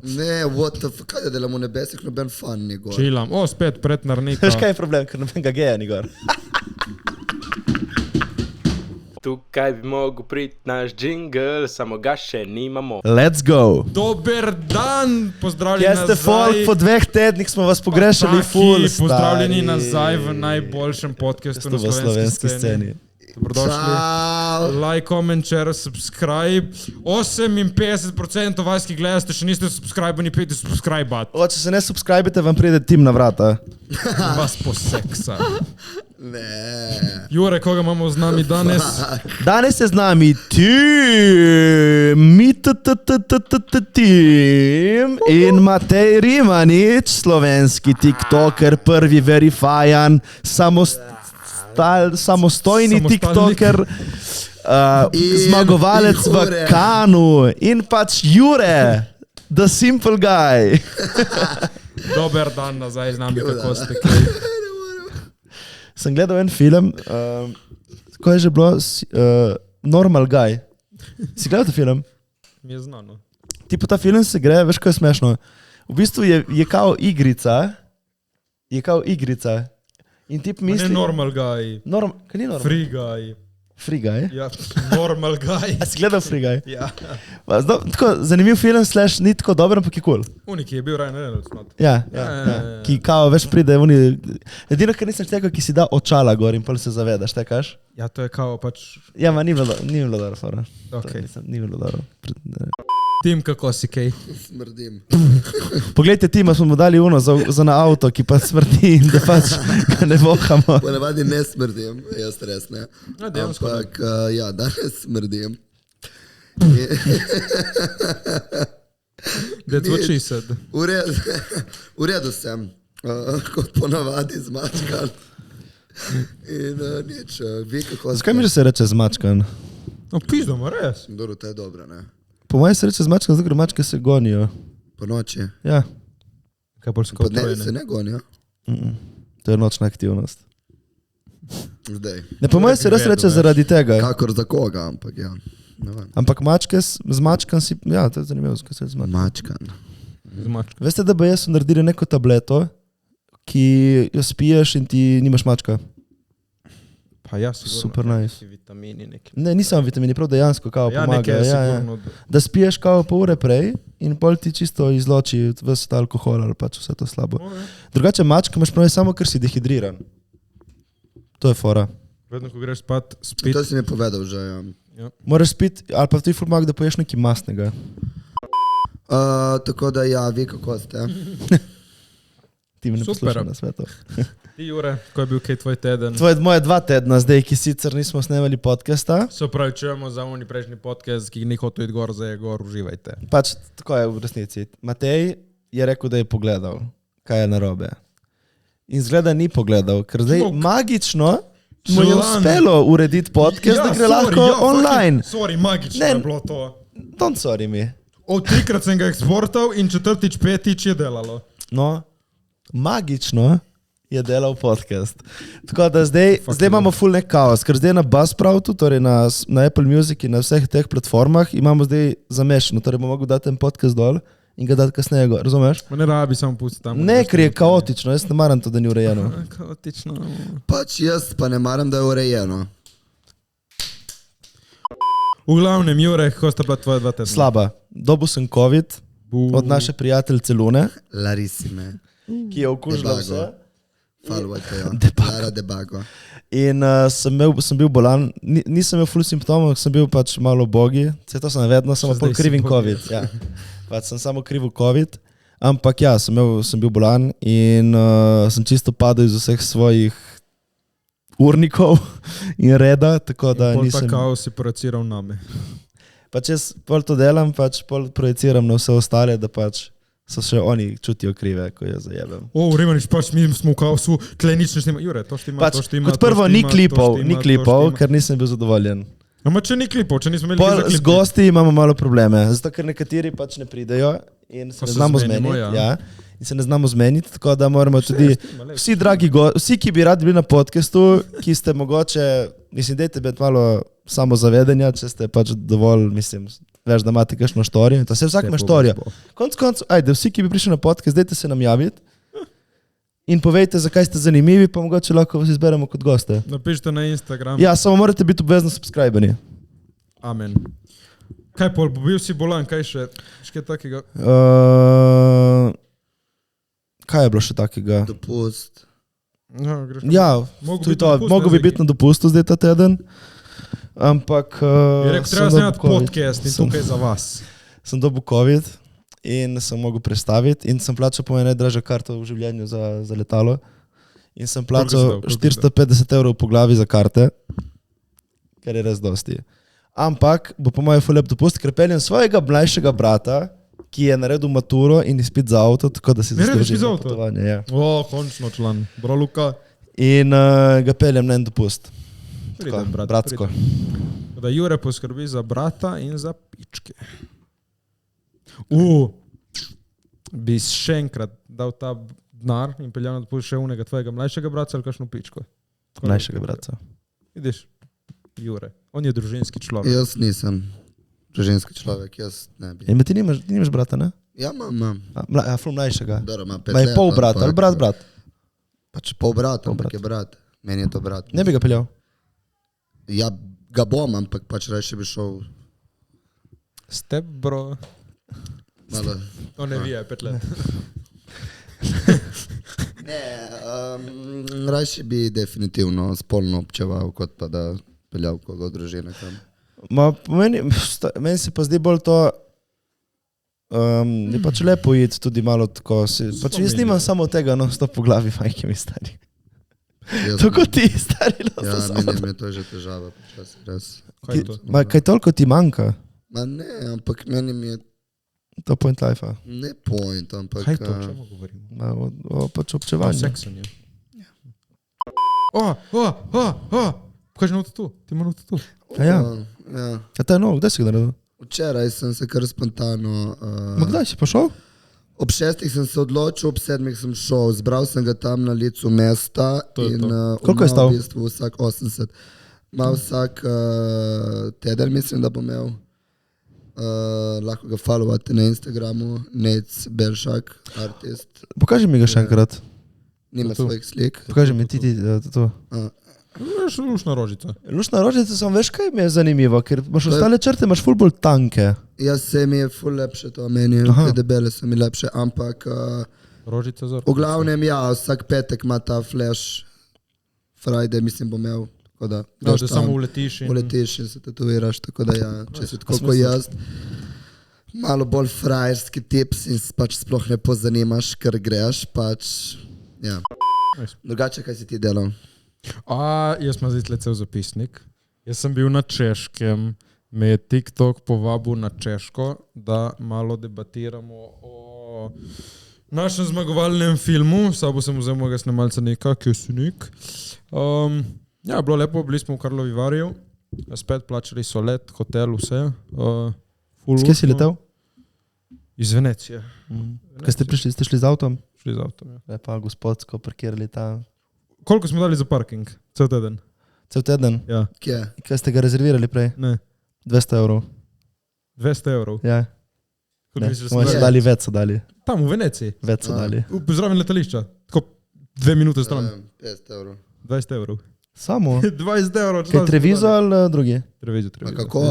Ne, what the fuck, kaj da delamo v nebesih, noben fan ni gor. Čilam, spet prednarnika. Veš, kaj je problem, ker nobenega geja ni gor. Tukaj bi mogel priti naš jingle, samo ga še nimamo. Let's go! Dober dan, pozdravljeni Kje ste folk, po 2 tednih smo vas pogrešali full, stari. Pozdravljeni nazaj v najboljšem podcastu na slovenski sceni. Dobrodošli. Like, comment, share, subscribe. 58% vas, ki gledate, še niste subscribe-ani, pejte subscribe-at. Če se ne subscribe-ite, vam pride Tim na vrata. Vas poseksa. Ne. Jure, koga imamo z nami danes? Danes je z nami Tim in Matej Rimanič, slovenski tiktoker, prvi verifajan, samostojni tiktoker, zmagovalec v Kanu in pač Jure, the simple guy. Dober dan nazaj z nami, kako ste kaj? Sem gledal en film, ko je že bilo Normal Guy. Si gledal ta film? Mi je znano. Tipo ta film se gre, veš, ko je smešno. V bistvu je kao igrica. In tip misli... Ne normal guy. Kaj ni normal? Free guy. Free guy? Ja, normal guy. A si gledal Free guy? Ja. Tako zanimiv film, / ni tako dober, ampak je cool. Uniki je bil Ryan Reynolds. Ja. Ki kao veš pride, edino, kar nisem štekal, ki si da očala gor in pol se zavedaš, tekaš? Ja, to je kao pač... Ja, ma ni bilo dobro, fora. Okay. Ni bilo dobro. Tim, kako si kaj? Smrdim. Poglejte, Tima smo mu dali za na avto, ki pa smrdi in da pač ga ne vohamo. Ponavadi ne smrdim, jaz res ne. Ampak, ja, danes smrdim. That's what she said. V redu sem, kot ponavadi zmačkan. In nič, vi kako... Zakaj mi že se reče zmačkan? No, pizdoma, res. Dobro, to je dobro, ne? Po mojem se reče zmačkan, zato ker mačke se gonijo. Po noči. Ja. Kaj bolj Po dnevi se ne gonijo. To je nočna aktivnost. Zdaj. Ne, po mojem se res reče zaradi tega. Kakor za koga, ampak ja. Ampak mačke, z mačkan si... Ja, to je zanimivo, zakaj se je Mačkan. Zmačkan. Veste, da bi jaz naredili neko tableto, ki jo spiješ in ti nimaš mačka? Pa ja, sigurno. Super nice. Vitamini neki. Ne, nisem vitamini, prav dejansko kao Ja, pomaga. nekaj je sigurno. Da spiješ kao pol ure prej in pol ti čisto izloči ves ta alkohol ali pač vse to slabo. Drugače mačka imaš prav samo, ker si dehidriran. To je fora. Vedno, ko greš spat, spit. To si mi povedal že, ja. Moraš spiti, ali pa ti ful mag, da poješ nekaj masnega. Tako da ja, vi kako ste? Ti me ne Super. poslušaj na svetu. Ti, Jure, ko je bil kaj tvoj teden? Moje 2 tedna zdaj, ki sicer nismo snemali podcasta. Se opravičujemo za oni prejšnji podcast, ki ni hotel iti gor, zdaj je gor, uživajte. Pač tako je v resnici. Matej je rekel, da je pogledal, kaj je narobe. In zgleda ni pogledal, ker zdaj magično mu je uspelo urediti podcast, da gre lahko online. Sorry, magično je bilo to. Don't sorry mi. 3-krat sem ga eksportal in 4., 5. je delalo. No, magično je delal podcast. Tako da zdaj imamo full nek kaos, ker zdaj na Buzzsproutu, torej na Apple Music in na vseh teh platformah imamo zdaj zamešano, torej bomo mogli dati en podcast dol in ga dati kasneje gor, razumeš? Ne rabi samo pustiti tam. Ne, ker je kaotično, jaz ne maram to, da ni urejeno. Kaotično. Pač jaz pa ne maram, da je urejeno. V glavnem, Jure, kako sta bila tvoja 2 tedna? Slaba. Dobil sem COVID od naše prijateljice Lune, Larisime. ki je okužila vse. Falvajte jo. Lara Debago. In sem bil bolan, nisem imel ful simptomov, sem bil pač malo bogi, vse to sem vedno, samo pol krivim COVID. Ja. Pač sem samo krivil COVID, ampak ja, sem bil bolan in sem čisto padel iz vseh svojih urnikov in reda, tako da nisem... Pol tako si projeciral name. Pač jaz pol to delam, pač pol projeciram na vse ostale, da pač so še oni čutijo krive, ko jo zajebem. Rimanič, pač mi smo v kaosu, tle nič ne štima. Jure, to štima, pač, to štima. Kot prvo, ni klipov, ker nisem bil zadovoljen. Ama če ni klipov, če nismo imeli Pol za klipi. z gosti imamo malo probleme, zato ker nekateri pač ne pridejo in se ne znamo zmeniti. Ja. In se ne znamo zmeniti, tako da moramo tudi vsi dragi vsi, ki bi radi bili na podcastu, ki ste mogoče, mislim, dajte biti malo samozavedanja, če ste pač dovolj, mislim, veš, da imate kakšno štorijo. To se vsak ima štorijo. Konc, ajde, vsi, ki bi prišli na podcast, dajte se nam javiti in povejte, zakaj ste zanimivi, pa mogoče lahko vas izberemo kot goste. Napišite na Instagram. Ja, samo morate biti obvezno subscribeni. Amen. Kaj pol, bil si bolan, kaj še? Še takega? Kaj je bilo še takega? Dopust. No, mogo bi biti na dopustu zdaj ta teden, ampak... Je rekel, treba snimati podcast in tukaj za vas. Sem dobil COVID in sem mogel prestaviti in sem plačal po meni najdražjo karto v življenju za letalo in sem plačal 450 € po glavi za karte, kar je res dosti. Ampak bo po mojem ful lep dopust, ker peljem svojega mlajšega brata, ki je naredil maturo in izpit za avto, tako da si zasluži potovanje. Ja. Končno član. Bro, Luka. In ga peljem na en dopust. Pridem, bratsko. Da Jure poskrbi za brata in za pičke. Bi še enkrat dal ta denar in peljal na dopust še unega tvojega mlajšega brata ali kakšno pičko? Mlajšega brata. Vidiš, Jure, on je družinski človek. Jaz nisem družinski človek, jaz ne bi. In ti nimaš brata, ne? Ja, imam. Ful mlajšega. Dobro, ima 5 let. Pol brata, ali brat? Pač pol brata, ampak je brat. Meni je to brat. Ne bi ga peljal? Ja, ga bom, ampak pač reči bi šel... Step, bro. Malo... To ne vije, 5 let. Ne, rajši bi definitivno spolno občeval, kot pa da peljal koga od družine kam. Meni se pa zdi bolj to, je pač lepo iti tudi malo tako, pač jaz nimam samo tega, no, stop po glavi, majke mi stari. To kot ti, stari, no, ja, meni je to že težava, počasi, res. Kaj toliko ti manjka? Ma ne, ampak meni mi je... To point life-a. Ne point, ampak... Kaj to, čemu govorimo? O pač občevanju. O seksanje. Kaj že noto tu? Ti ima noto tu? Ja. Ja. A to je novo, kdaj si ga naredil? Včeraj sem se kar spontano... Kdaj si pa šel? Ob 6 sem se odločil, ob 7 sem šel. Zbral sem ga tam na licu mesta. In, koliko je stal? V bistvu vsak 80. Mal vsak teden, mislim, da bom imel. Lahko ga followate na Instagramu, Nec Belšak, artist. Pokaži mi ga še enkrat. Nima svojih slik. Pokaži mi ti to. Lušna rožica. Lušna rožica, sem veš, kaj mi je zanimivo, ker imaš ostale črte, imaš ful bolj tanke. Ja, se mi je ful lepše to meni, te debele so mi lepše, ampak rožica za v glavnem, ja, vsak petek ima ta flash Friday, mislim, bom imel. Da samo uletiš in se tatuiraš, tako da ja, če si tako kot jaz, malo bolj frajerski tips in pač sploh ne pozanimaš, ker greš, pač, ja. Drugače, kaj si ti delal? Jaz sem zdaj cel zapisnik. Jaz sem bil na Češkem, me je TikTok povabil na Češko, da malo debatiramo o našem zmagovalnem filmu. Sabo sem vzel mojega snemalca Nika, Kjusunik. Ja, bilo lepo, bili smo v Karlovi Varju, spet plačali so let, hotel, vse. S kje si letel? Iz Venecije. Kaj ste prišli, ste šli z avtom? Šli z avtom, ja. Lepa, gospodsko, parkirali tam. Koliko smo dali za parking? Cel teden? Cel teden? Ja. Kje? Kaj ste ga rezervirali prej? Ne. 200 €. 200 €? Ja. Smo še dali več so dali. Tam, v Veneciji? Več so dali. Zraven letališča. Tako 2 minute stran. 50 €. 20 €. Samo? 20 €. Kaj Treviso ali drugi? Treviso. A kako?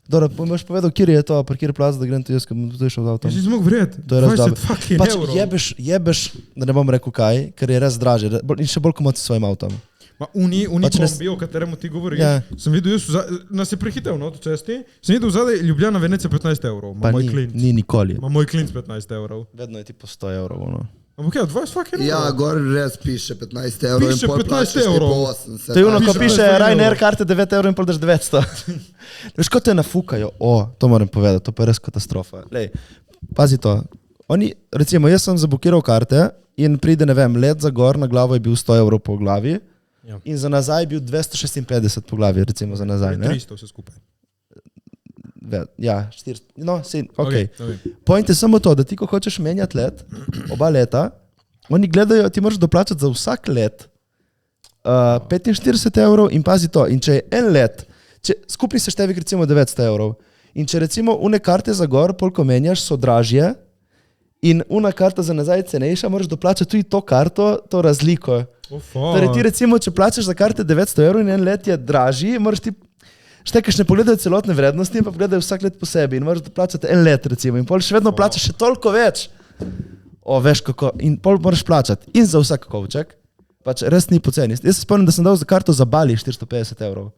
Dobro, boš povedal, kjer je to, parkir plaza, da grem tu jaz, ker bom tudi šel z avtom. Ja, si zmog vred. 20 fucking pač €. Jebeš, da ne bom rekel kaj, ker je res draže in še bolj komod s svojim avtom. Ma uni pač kombi, o kateremu ti govoriš, ja. Sem videl, nas je prehitev na cesti, sem videl zadaj Ljubljana, Venecija 15 €. Pa ni nikoli. Ma moj klint 15 €. Vedno je tipo 100 €, no. Ampak ja, 20 fucking €. Ja, gor res piše 15 € Piše in pol 15 plačaš €. tipo 80. To je ono, ko piše €. Ryanair karte 9 € in pol daš 900. Veš, ko te nafukajo, to moram povedati, to pa je res katastrofa. Lej, pazi to, oni, recimo, jaz sem zabukiral karte in pride, ne vem, let za gor na glavo je bil 100 € po glavi. Ja. In za nazaj je bil 256 po glavi, recimo za nazaj. 300 vse skupaj. Ja, 400. No, okay. Point je samo to, da ti, ko hočeš menjati let, oba leta, oni gledajo, ti moraš doplačati za vsak let 45 € in pazi to. In če je en let, skupni seštevek recimo 900 €, In če recimo une karte za gor, polko menjaš, so dražje in una karta za nazaj cenejša, moraš doplačati tudi to karto, to razliko. Torej ti recimo, če plačaš za karte 900 € in en let je dražji, moraš ti štekaš ne pogledajo celotne vrednosti in pa pogledajo vsak let po sebi in moraš doplačati en let recimo in pol še vedno plačaš še toliko več. Veš kako, in pol moraš plačati in za vsak kovček, pač res ni poceni. Jaz se spomnim, da sem dal za karto za Bali 450 €.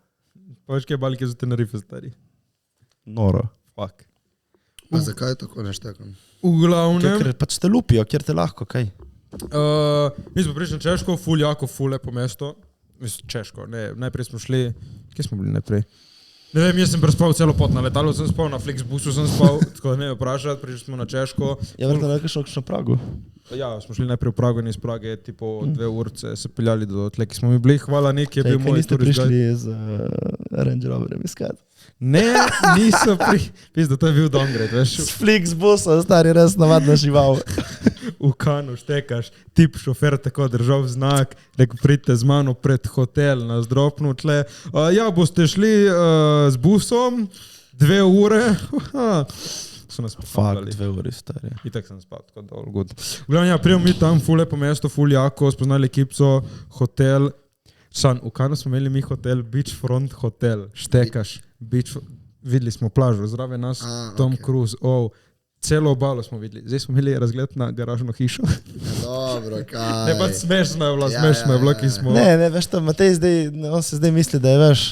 Pa veš, kaj je Bali, ki je za Tenerife stari? Noro. Fuck. Pa zakaj tako ne štekam? V glavnem... Ker pač te lupijo, kjer te lahko, kaj? Mi smo prišli na Češko, ful jako, ful lepo mesto. Mislim, Češko, ne, najprej smo šli... Kje smo bili najprej? Ne vem, jaz sem prespal celo pot na letalu, sem spal, na Flixbusu sem spal, tako da ne vprašati, prišli smo na Češko. Ja, vrta nekaj šlo na Pragu. Ja, smo šli najprej v Pragu in iz Prage, tipo 2 urce se peljali do tle, ki smo mi bili, hvala neki, je bil moj turist guide. Kaj niste prišli z Range Roverem iskat? Ne, niso Pizda, to je bil downgrade, veš. S Flixbusa, stari, res navadna žival. V Kanu štekaš, tip šofer tako držal znak, rekel, pridite z mano pred hotel, nas dropnu tle. Ja, boste šli z busom 2 ure. So nas pofakali. 2 ure, stari. I tak sem spal, tako da all good. V glavnem, ja, prijem mi tam, ful lepo mesto, ful jako, spoznali ekipco, hotel. V Kanu smo imeli mi hotel, Beachfront hotel, štekaš, videli smo plažo, zraven nas Tom Cruise, celo obalo smo videli, zdaj smo imeli razgled na garažno hišo. Dobro, kaj? Ne, pa smešno je bilo, ki smo... Ne, veš to, Matej on se zdaj misli, da je veš.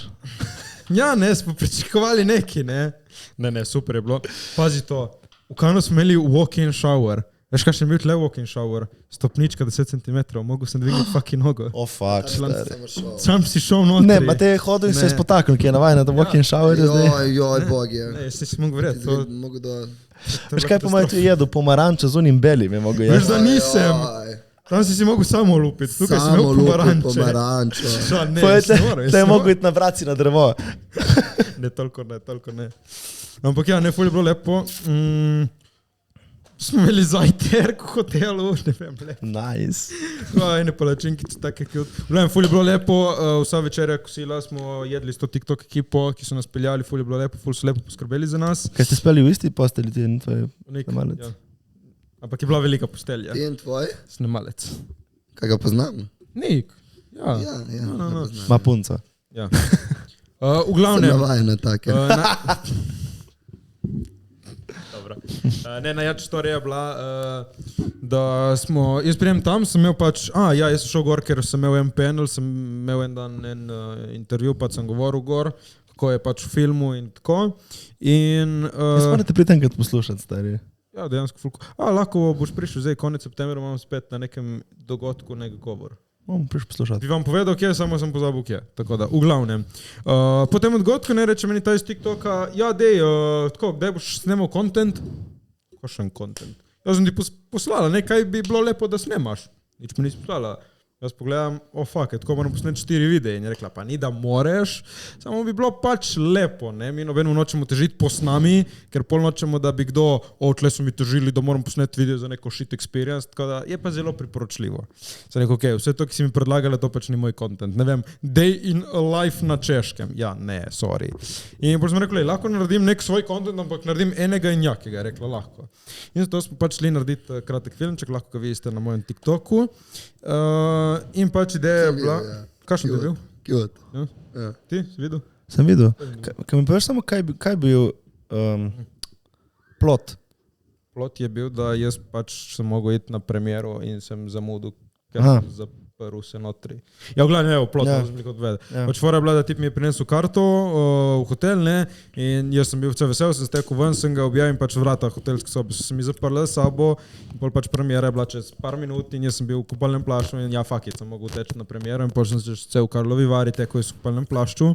Ja, ne, smo pričakovali neki, ne. Ne, super je bilo. Pazi to, v Kanu smo imeli walk-in shower. Veš, kaj še imel tle walk-in shower? Stopnička 10 cm, mogo sem dvigniti fucking nogo. Fuck, sam si šel notri. Ne, Matej je hodil in se je spotaknil, ki je navajen na walk-in shower. Joj, bog je. Ne, si mogo verjeti. Veš kaj po mojem ti jedu, pomarančo z unim belim je mogo jesti. Veš, da nisem. Tam si mogo samo lupiti, tukaj si imel pomaranče. To je mogo iti na vraci na drevo. Ne, toliko ne. Ampak ja, ne, ful je bilo lepo. Smo imeli zajtrk v hotelu, ne vem, lepo. Nice. Ene palačinki, take cute. Vem, ful je bilo lepo, vsa večerja kosila smo jedli s to TikTok ekipo, ki so nas peljali, ful je bilo lepo, ful so lepo poskrbeli za nas. Kaj ste spali v isti posteli, ti in tvoj snemalec? Ja. Ampak je bila velika postelja. Ti in tvoj? Snemalec. Kaj ga poznam? Nik. Ja. No. Ma punca. Ja. V glavnem... Sem navajena take. Najjača storija je bila, da smo, jaz prijem tam, sem imel pač, jaz sem šel gor, ker sem imel en panel, sem imel en dan en intervju, pa sem govoril gor, kako je pač v filmu in tako. Jaz morate pri tem kad poslušati, stari. Ja, dejansko fulko. Lahko boš prišel zdaj, konec septembra imam spet na nekem dogodku nek govor. Bom prišel poslušati. Bi vam povedal, kje, samo sem pozabil, kje. Tako da, v glavnem. Po tem odgodku ne reče meni ta iz TikToka, ja, tako, kdaj boš snemal content? Kakšen content? Jaz sem ti poslala, nekaj bi bilo lepo, da snemaš. Nič mi nisi poslala. Jaz pogledam, tako moram posneti 4 videe. In je rekla, pa ni da moreš, samo bi bilo pač lepo, ne? Mi nobeno nočemo težiti po snami, ker pol nočemo, da bi kdo, tle so mi težili, da moram posneti video za neko shit experience, tako da je pa zelo priporočljivo. Sem rekel, vse to, ki si mi predlagala, to pač ni moj content. Ne vem, day in life na Češkem. Ja, ne, sorry. In potem sem rekel, lahko naredim nek svoj content, ampak naredim enega in jakega, je rekla, lahko. In zato smo pač šli narediti kratek filmček, lahko ga vidite na mojem TikToku. In pač ideja je bila... Kakšen ti je bil? Cute. Ti, si videl? Sem videl. Kaj mi poveš samo, kaj bil plot? Plot je bil, da jaz pač sem mogel iti na premiero in sem zamudil, ker sem zaprl se notri. Ja, v glavnem, evo, plot, sem nekaj odvedel. Pač fora je bila, da tip mi je prinesel karto v hotel, ne, in jaz sem bil vse vesel, sem stekel ven, sem ga objavil in pač vrata hotelske sobe so se mi zaprle s sabo, in pol pač premiera je bila čez par minut in jaz sem bil v kupalnem plašču in ja, fuck it, sem mogel teči na premiero in pol sem se vse v Karlovi Vari tekel v kupalnem plašču.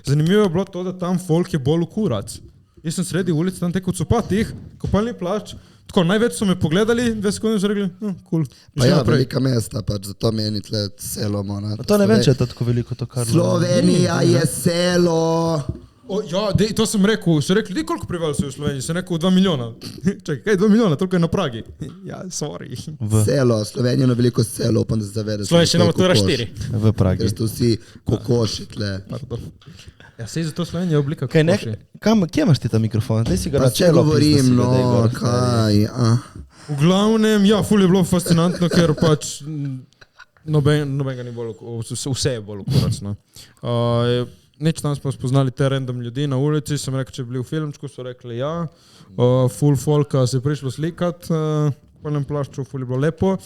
Zanimivo je bilo to, da tam folk je bolj kurac. Jaz sem sredi ulici tam tekel v copatih, kupalni plašč, tako največ so me pogledali, 2 sekunde so rekli, cool. Pa ja, velika mesta, pač zato meni tle selo, mona. To ne vem, če je tako veliko to Karlovo. Slovenija je selo. Ja, to sem rekel, so rekli, koliko prebivalcev je v Sloveniji, sem rekel 2 milijona. Čakaj, kaj 2 milijona, toliko je na Pragi. Ja, sorry. Selo, Slovenija je veliko selo, upam, da se zaveda. Slovenščina matura 4. V Pragi. Ker so vsi kokoši tle. Ja, sej zato Slovenija je oblika Kaj, kokoši. Kje imaš ti ta mikrofon? Daj si ga Pa na če čelo. govorim, no, kaj, V glavnem, ja, ful je bilo fascinantno, ker pač nobenega ni bolj, vse je bolj okuracno. Neč tam smo spoznali te random ljudi na ulici, sem rekel, če bi bili v filmčku, so rekli ja. Full folka se je prišlo slikat, v polnem plašču, ful je bilo lepo.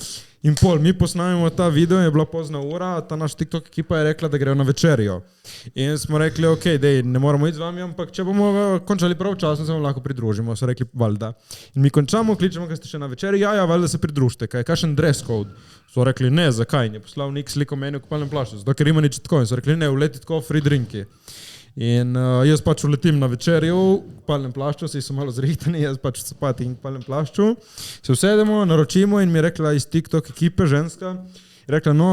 In mi posnavimo ta video, je bila pozna ura, ta naš TikTok ekipa je rekla, da grejo na večerjo. In smo rekli, ok, dej, ne moramo iti z vami, ampak če bomo končali pravočasno, se vam lahko pridružimo. So rekli, valjda. In mi končamo, kličemo, kaj ste še na večerji, ja, valjda se pridružite, kaj je kakšen dress code. So rekli, ne, zakaj? In je poslal nik sliko meni v kopalnem plašču, zato ker ima nič tako. In so rekli, ne, uleti tako, free drinki. In jaz pač uletim na večerjo v kopalnem plašču, si so malo zrihtani, jaz pač v copati in kopalnem plašču. Se usedemo, naročimo in mi je rekla iz TikTok ekipe, ženska, je rekla, no,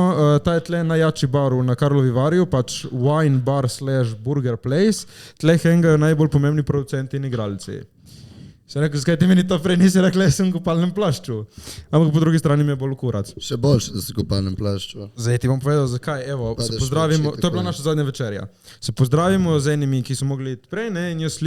ta je tle najjači baru na Karlovi Varju, pač wine bar / burger place, tle hengajo najbolj pomembni producenti in igralci. Sem rekel, zakaj ti meni to prej nisi rekla, jaz sem v kopalnem plašču. Ampak po drugi strani mi je bolj kurac. še boljše, da si v kopalnem plašču. Zdaj ti bom povedal, zakaj. Evo, se pozdravimo, to je bila naša zadnja večerja. Se pozdravimo z enimi, ki so mogli iti prej, ne, in jaz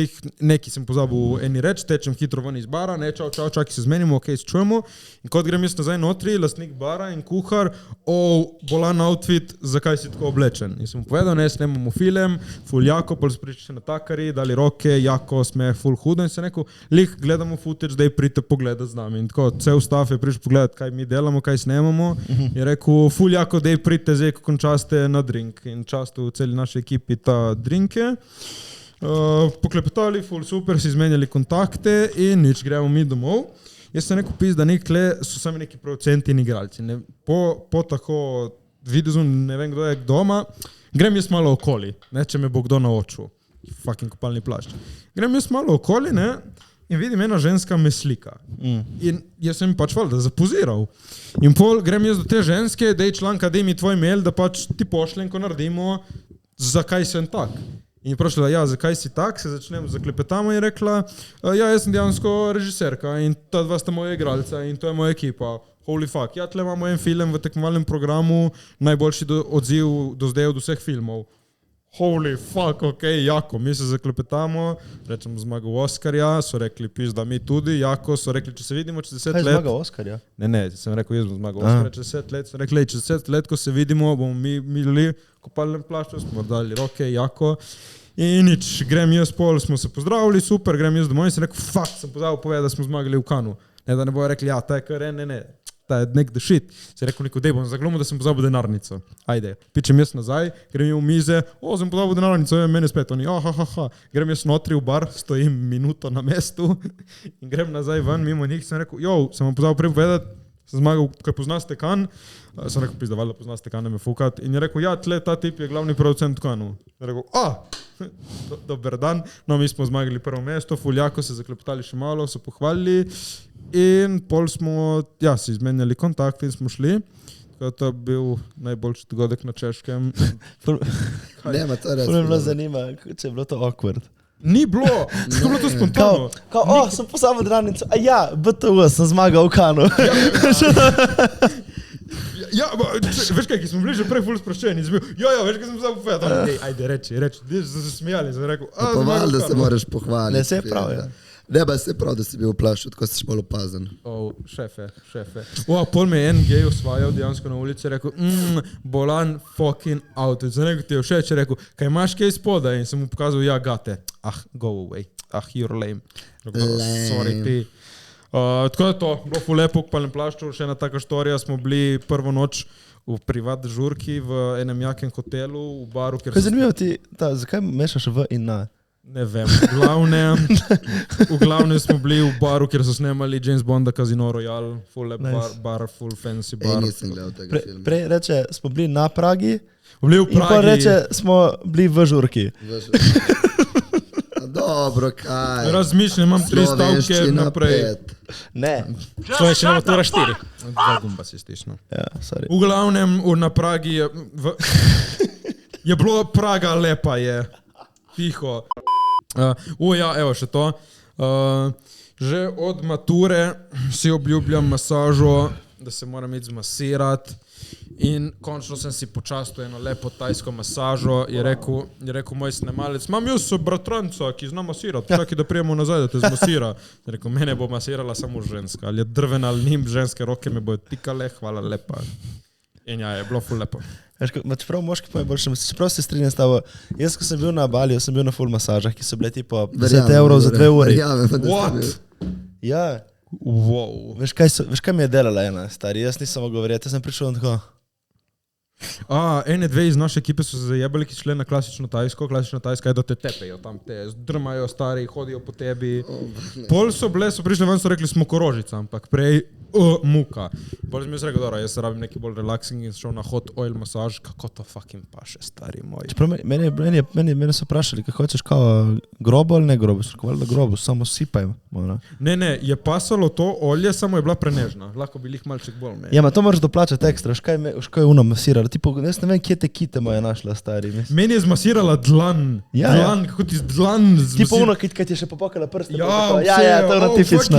neki sem pozabil eni reč, tečem hitro ven iz bara, ne, čau, čaki se zmenimo, ok, se čujemo. In kot grem jaz nazaj notri, lastnik bara in kuhar, bolan outfit, zakaj si tako oblečen. In sem mu povedal, ne, snemamo film, ful jako, pol spričali se natakari, dali roke, jako, smeh, ful hudo in se rekel, gledamo footage, da je pridite pogledati z nami. In tako, cel staff je prišel pogledati, kaj mi delamo, kaj snemamo. Je rekel, ful jako, da je pridite zdaj, ko končaste na drink. In často v celi naši ekipi ta drinke. Poklepetali, ful super, si izmenjali kontakte in nič, gremo mi domov. Jaz sem rekel, da nekle so sami neki producenti in igralci. Ne, po tako videzu, ne vem, kdo je doma, grem jaz malo okoli, ne, če me bo kdo naočil. Fucking kopalni plašč. Grem jaz malo okoli, ne, in vidim, ena ženska me slika. In jaz sem pač valjda zapoziral. In pol grem jaz do te ženske, dej članka, dej mi tvoj mail, da pač ti pošljem, ko naredimo, zakaj sem tak. In je prošla, ja, zakaj si tak, se začnemo, zaklepetamo in je rekla, ja, jaz sem dejansko režiserka in ta dva sta moja igralca in to je moja ekipa. Holy fuck, ja, tle imamo en film v tekmovalnem programu, najboljši odziv do zdaj od vseh filmov. Holy fuck, ok, jako, mi se zaklepetamo, rečemo zmagal Oskarja, so rekli, pizda, mi tudi, jako, so rekli, če se vidimo čez 10 let. Kaj zmagal Oskarja? Ne, sem rekel, jaz bom zmagal Oskarja čez 10 let, sem rekli, čez 10 let, ko se vidimo, bomo mi bili v kopalnem plašču, smo dali roke, jako. In nič, grem jaz pol, smo se pozdravili, super, grem jaz domov in sem rekel, fuck, sem pozabil povedati, da smo zmagali v Kanu. Ne, da ne bojo rekli, ja, ta je kar ne. Ta je nek the shit. Se je rekel neko, dej bom zaglomil, da sem pozabil denarnico. Ajde, pičem jaz nazaj, grem v mize, sem pozabil denarnico, mene spet, oni, grem jaz notri v bar, stojim minuto na mestu in grem nazaj ven, mimo njih, sem rekel, sem vam pozabil prej povedati, sem zmagal, kaj poznaste Kan, sem rekel, pizda, valjda poznaste Kan, ne me fukat, in je rekel, ja, tle, ta tip je glavni producent Kanu. Je rekel, dober dan, no, mi smo zmagali prvo mesto, fuljako se zaklepetali še malo, so pohvalili. In pol smo, ja, si izmenjali kontakt in smo šli. Tako to je bil najboljši dogodek na Češkem. Nema, to je res. To me bilo zanima, če je bilo to awkward. Ni bilo, tako je bilo to spontano. Sem pozabil denarnico, BTU, sem zmagal v Kanu. Ja, veš kaj, ki smo bili že prej ful sproščeni, veš kaj sem pozabil povedati. Ajde, reči, so se smijali, sem rekel, Pa valjda se moraš pohvaliti. Ne, se je prav, ja. Ne, pa se je prav, da si bil v plašču, tako si bolj opazen. Šefe. Pol me je en gej osvajal dejansko na ulici, rekel, bolan fucking outfit. Sem rekel, ti je všeč, rekel, kaj imaš kaj spodaj? In sem mu pokazal, ja, gate. Go away. You're lame. Sorry, ti. Tako da to, bilo ful lepo v kopalnem plašču, še ena taka štorija, smo bili prvo noč v privat žurki v enem jakem hotelu, v baru, Kaj zanimivo ti, zakaj mešaš v in na? Ne vem, v glavnem smo bili v baru, kjer so snemali James Bonda, Casino Royale, full lep bar, full fancy bar. Nisem gledal tega filma. Prej reče, smo bili na Pragi, bili v Pragi. In pa reče, smo bili v žurki. Dobro, kaj? Razmišljam, imam 3 stavke naprej. Ne. Slovenščina matura 4. 2 gumba si stisnil. Ja, sorry. V glavnem, na Pragi je bilo Praga lepa je. Tiho. Ja, evo še to. Že od mature si obljubljam masažo, da se moram iti zmasirati in končno sem si počastil eno lepo tajsko masažo. Je rekel moj snemalec, mam jaz bratranca, ki zna masirati, čakaj da prijemo nazaj, da te zmasira. Je rekel, mene bo masirala samo ženska, ali je drvena ali nim, ženske roke me bojo tikale, hvala lepa. In ja, je bilo ful lepo. Čeprav moški pa je boljše, čeprav se strinjam s tabo, jaz ko sem bil na Baliju, sem bil na full masažah, ki so bile tipo 10 € za 2 uri. What? Ja. Wow. Veš kaj mi je delala ena, stari, jaz nisem mogel verjeti, jaz sem prišel tako. Ene dve iz naše ekipe so se zajebali, ki šle na klasično tajsko. Klasično tajska je, da te tepejo, tam te zdrmajo stari, hodijo po tebi. Pol so prišli ven, so rekli, smo korožica, ampak prej muka. Pol sem jaz rekel, dobro, jaz rabim neki bolj relaxing in šel na hot oil masaž, kako to fucking paše, stari moj. Mene so vprašali, kako hočeš kao grobo ali ne grobo, so rekli, da grobo, samo sipaj. Ne, je pasalo to olje, samo je bila prenežna, lahko bi lih malček bolj me. Ja, ma to moraš doplačati ekstra, škaj je uno masirala, tipo, jaz ne vem, kje te kite moja našla, stari. Meni je zmasirala dlan, kako ti dlan zmasirala. Tipo uno, kad ti je še popokala prste. Ja, to je ono tipično.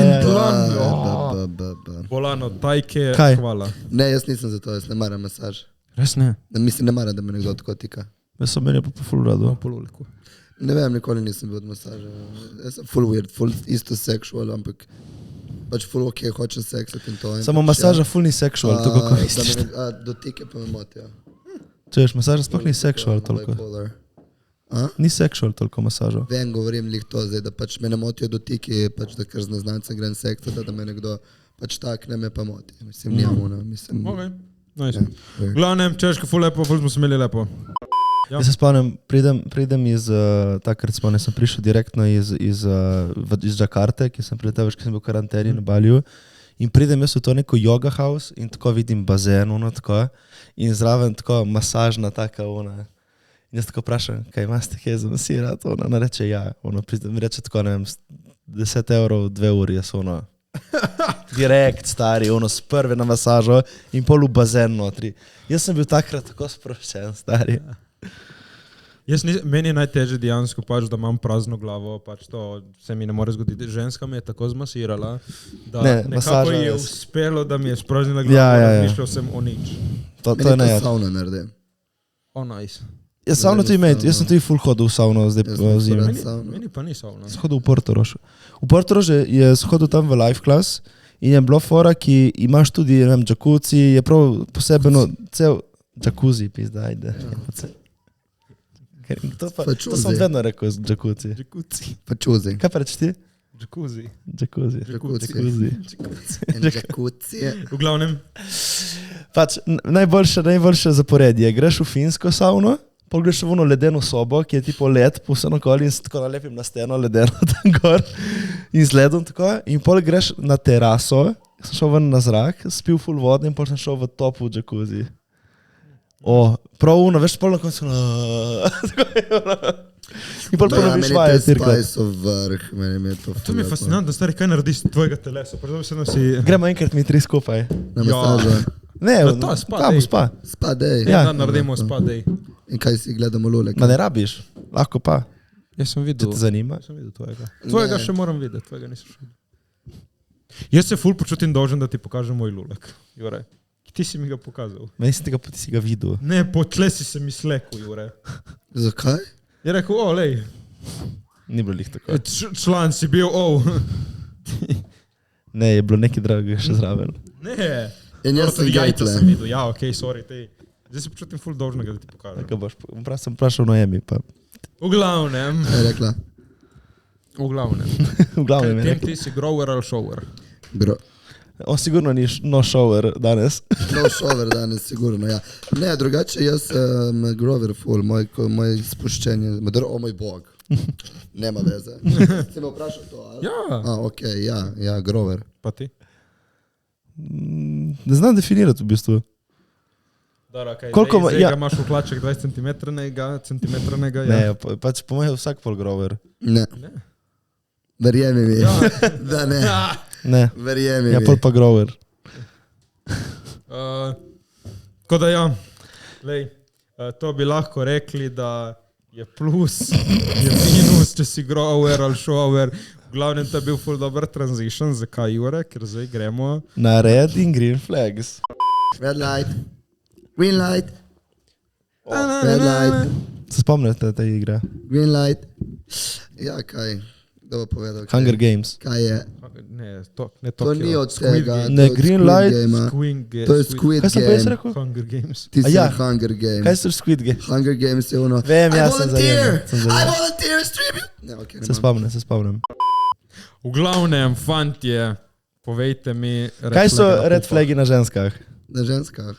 Bolano, tajke, hvala. Ne, jaz nisem za to, jaz ne maram masaž. Res ne? Mislim, ne maram, da me nekdo tako tika. Jaz sem meni pa ful rado. Ne vem, nikoli nisem bil od masaža. Jaz sem full weird, full isto sexual, ampak pač full ok, hočem seksati in to. Samo masaža full ni sexual, to kako misliš. Dotike pa me motijo. Čuješ, masaža sploh ni sexual toliko. Ni sexual toliko masaža. Vem, govorim lih to zdaj, da pač me ne motijo dotiki, pač da kar z neznancem grem seksati, da me nekdo pač takne me pa moti. Mislim, nijamo, mislim. Ok, nice. Glavnem, češko, ful lepo, ful smo se imeli lepo. Ja. Jaz se spomnim, pridem iz, takrat spomnim, sem prišel direktno iz Džakarte, ki sem priletel, ki sem bil v karanteni na Baliju. In pridem jaz v to neko yoga house in tako vidim bazen, tako, in zraven tako masažna taka, in jaz tako vprašam, kaj imate kje za masirati, ona reče ja, mi reče tako, ne vem, 10 € 2 uri, jaz direkt stari, s prve na masažo in pol v bazen notri. Jaz sem bil takrat tako sproščen, stari. Meni je najtežje dejansko pač, da imam prazno glavo, pač to se mi ne more zgoditi. Ženska me je tako zmasirala, da nekako je uspelo, da mi je sprožnila glavo, razmišljal sem o nič. To je ne, sauna naredi. Nice. Ja, savno ti imeti, jaz sem tudi full hodil v savno zdaj po zime. Meni pa ni savna. Shodil v Portorožu. V Portorožu je shodil tam v life class in je bilo fora, ki imaš tudi, ne vem, jacuzzi, je prav posebeno, cel jacuzzi, pizda, ajde. To sem vedno rekel z jacuzzi. Jacuzzi. Kaj pa reč ti? Jacuzzi. V glavnem. Pač, najboljše zaporedje. Greš v finsko savno, pol greš v ono ledeno sobo, ki je tipo led, posebno okoli in se tako nalepim na steno ledeno tam gor in z ledom tako. In pol greš na teraso, sem šel ven na zrak, spil full vode in pol sem šel v topu jacuzzi. Prav uno, veš, pol na koncu in pol ponoviš vaje cirka. Meni je spice of vrh, meni je to. To mi je fascinantno, stari, kaj narediš tvojega telesa. Gremo enkrat mi 3 skupaj. Na masažo. Ne, tam spa. Spa day. Ja, naredimo spa day. In kaj si gledamo lulek? Ma ne rabiš, lahko pa. Jaz sem videl. Če te zanima. Jaz sem videl tvojega. Tvojega še moram videti, tvojega nisem še videl. Jaz se ful počutim dolžen, da ti pokažem moj lulek. Jure, ti si mi ga pokazal. Meni ti si ga videl. Ne, po tle si se mi slekel, Jure. Zakaj? Je rekel, lej. Ni bilo lih tako. Član si bil, Ne, je bilo nekaj dragega še zraven. Ne. In jaz sem jajca sem videl. Ja, okej, sorry, tej. Zdaj se počutim ful dolžnega, da ti pokažem. Tako boš, sem vprašal Noemi, pa. V glavnem. Je rekla. V glavnem. V glavnem je rekla. Ti si grower ali shower? On sigurno ni no shower danes. No shower danes, sigurno, ja. Ne, drugače jaz grower full, moj spuščenje, moj bog. Nema veze. Si me vprašal to, ali? Ja. Okej, ja, grower. Pa ti? Ne znam definirati v bistvu. Dara, kaj, zdaj ga imaš v hlaček 20 centimetranega? Ne, pač po mojem vsak pol grover. Ne. Verjemi mi, da ne. Ne. Verjemi mi. Ja, pol pa grover. Tako da ja, lej, to bi lahko rekli, da je plus, je minus, če si igral over ali šel over. V glavnem to je bil ful dober transition, zakaj Jure, ker zdaj gremo. Na red in green flags. Red light, green light, red light, Se spomnite te igre? green light. Ja, kaj? Kdo bo povedal? Kaj? Hunger Games. Kaj je? Ne, to To ni od tega. Ne, to je od green Squid light, Gamea. To je Squid Kaj sem pa jaz Game. rekel? Hunger Games. Ti si ja. Hunger Game. Kaj so Squid Games? Hunger Games je ono. Vem, I jaz sem volunteer! zajemal. I volunteer as tribute! Ne, okay, Se spomnim. V glavnem, fantje, povejte mi... Kaj so red pupa. flagi na ženskah? Na ženskah.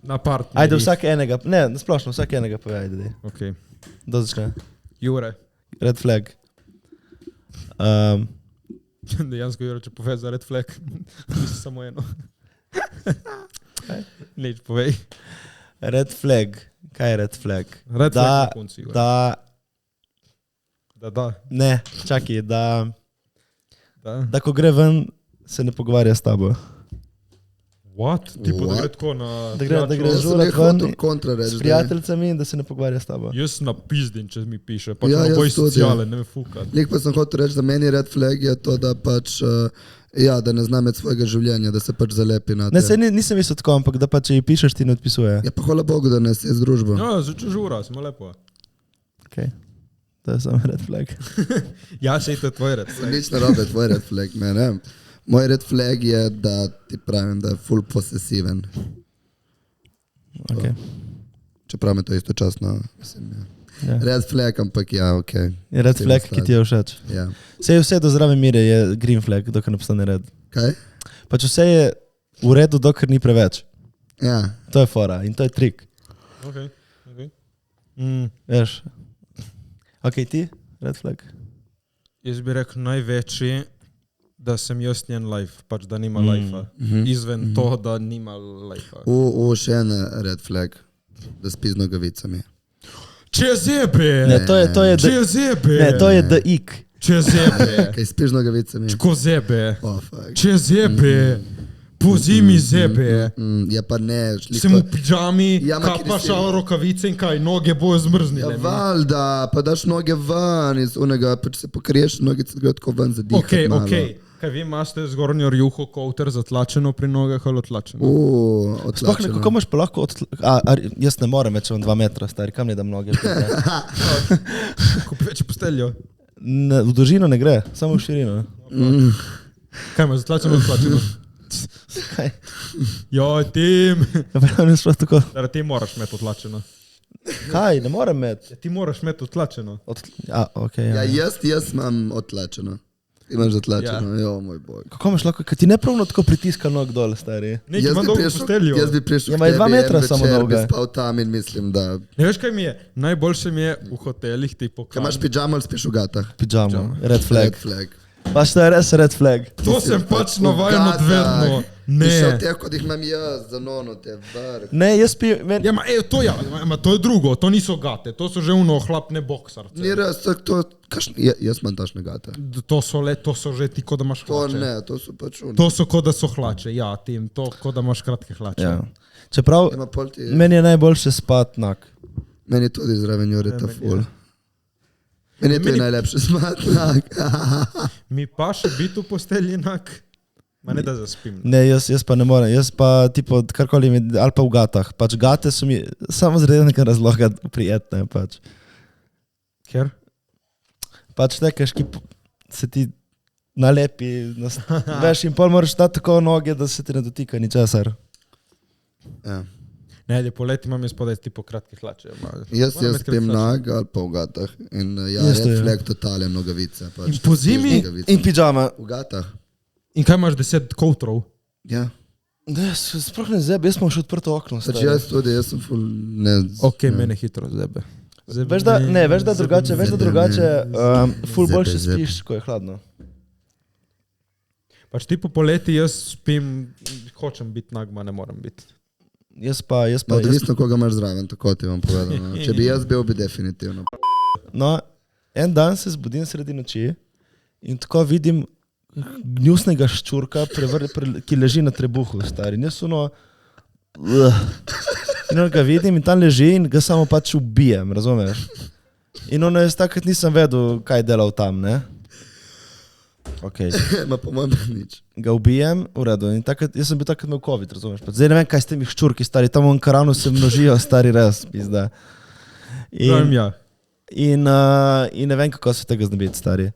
Na partnerjih. Ajde, vsak enega, ne, nasplošno vsak enega povej, ajde. Ok. Kdo začne? Jure. Red flag. Dejansko Jure, če povej za red flag, nisi samo eno. Nič, povej. Red flag. Kaj je red flag? Red flag na koncu, Jure. Da. Ne, čakaj, Da. da ko gre ven, se ne pogovarja s tabo. What? Tipo, da What? gre tako na... Da gre Jaz sem žurat nekaj ven hotel kontra reči. s prijateljicami in da se ne pogovarja s tabo. Jaz napizdim, če mi piše, pač Ja, ja, jaz boj tudi, socialen, ne me fukat. Lik pa sem hotel reči, da meni red flag je to, da pač, ja, da ne zna med svojega življenja, da se pač zalepi na Ne, te. se nisem mislil tako, ampak da pa če ji pišeš, ti ne odpisuje. Ja, pa hvala Bogu, da ne se je z družbo. Ja, začu žura, smo lepo. Okay. To je samo red flag. Ja, še je to tvoj red flag. Nič ne robe tvoj red flag, ne. Moj red flag je, da ti pravim, da je full posesiven. Okay. Čeprav me to istočasno, mislim, ja. Ja. Red flag, ampak ja, ok. Je red flag, ki ti je všeč. Ja. Vse do zdrave mire je green flag, dokler ne postane red. Kaj? Pač vse je v redu, dokler ni preveč. Ja. To je fora in to je trik. Ok. Veš. Ok, ti? Red flag. Jaz bi rekel največji, da sem jaz njen life, pač da nima life-a. Izven to, da nima life-a. Še en red flag, da spi z nogavicami. Če zebe! Ne, to je Če zebe! Ne, to je the ik. Če zebe! Kaj spiš z nogavicami? Ko zebe! Oh, fuck. Če zebe! Po zimi zebe! Ja pa ne. Sem v pidžami, Ja, ma, ker kapaš si- rokavice in kaj, noge bojo zmrznile. Ja, valjda, pa daš noge ven iz unega, pa če se pokriješ, nogice gre tako ven zadihati malo. Ok. Kaj vi imate zgornjo rjuho kouter zatlačeno pri nogah ali otlačeno? Sploh ne, Odlačeno. kako imaš pa lahko jaz ne morem več, imam 2 metra stari, kam ne dam noge? Kupi večjo posteljo. Ne, v dolžino ne gre, samo v širino. Kaj imaš zatlačeno otlačeno? Kaj? Joj, tim! Ja, pa ne sploh tako. Zdaj, ti moraš imeti otlačeno. Kaj, ne morem imeti. Ti moraš imeti otlačeno. Ok, Ja, ja. jaz imam odlačeno. Imaš zatlačeno, jo, moj bog. Kako imaš lahko, ker ti nepravno tako pritiska nog dol, stari. Ne, ti ima dolgo posteljo. Jaz bi prišel Ja, ima je 2 metra en samo večer, dolga. bi spal tam in mislim, da... Ne veš, kaj mi je? Najboljše mi je v hotelih, tipo Kaj imaš pidžamo ali spiš v gatah? Pidžamo, red flag. Red flag. Pač to je res red flag. To sem pač navajen od vedno. Ti še od Ne. teh, kot jih imam jaz, za nono te vrh. Ne, jaz pijem, Ja, to je drugo, to niso gate, to so že uno hlapne boksarce. Ni res, to... Jaz imam tašne gate. To so že ti, kot da imaš To hlače. ne, to so pač oni. To so kot da so hlače, ja, tim, to kot da imaš kratke hlače. ja. Čeprav, Ima pol ti... meni je najboljše spat nak. Meni tudi zraven Jureta ful. Meni je tudi najlepše smatnak. Mi pa še biti v postelji enak, ma ne da zaspim. Ne, jaz pa ne morem, jaz pa tipo karkoli mi, ali pa v gatah. Pač gate so mi samo zaradi nekega razloga prijetne, pač. Ker? Pač nekaj, ki se ti nalepi, veš, in pol moraš dati tako noge, da se ti ne dotika ničesar. Ja. Ne, ali poleti imam jaz spodaj tipo kratke hlače. Jaz spim nag ali pa v gatah. In ja, Jaz to, red ja. flag totale nogavice. Pač. In po zimi? In pidžama. V gatah. In kaj imaš 10 koutrov? Ja. Ne, sploh ne zebe, jaz imam še odprto okno. Pač jaz tudi, jaz sem ful... Ne, Ok, ja. mene hitro zebe. Veš da drugače, ful Zebe, boljše zebe. spiš, ko je hladno. Pač tipo poleti jaz spim, hočem biti nag, ma ne morem biti. Jaz pa, Odvisno, koga imaš zraven, tako ti bom povedal. No. Če bi jaz bil, bi definitivno. no, en dan se zbudim sredi noči in tako vidim gnusnega ščurka, ki leži na trebuhu, stari. In jaz ono, in ga vidim in tam leži in ga samo pač ubijem, razumeš? In ono jaz takrat nisem vedel, kaj delal tam, ne? Okay. Ma po mojem nič. Ga ubijem, v redu. In takrat, jaz sem bil takrat imel COVID, razumeš? Pa zdaj ne vem, kaj s temi ščurki, stari, tam v Ankaranu se množijo, stari, res, pizda. In ne vem, kako se tega znebiti, stari.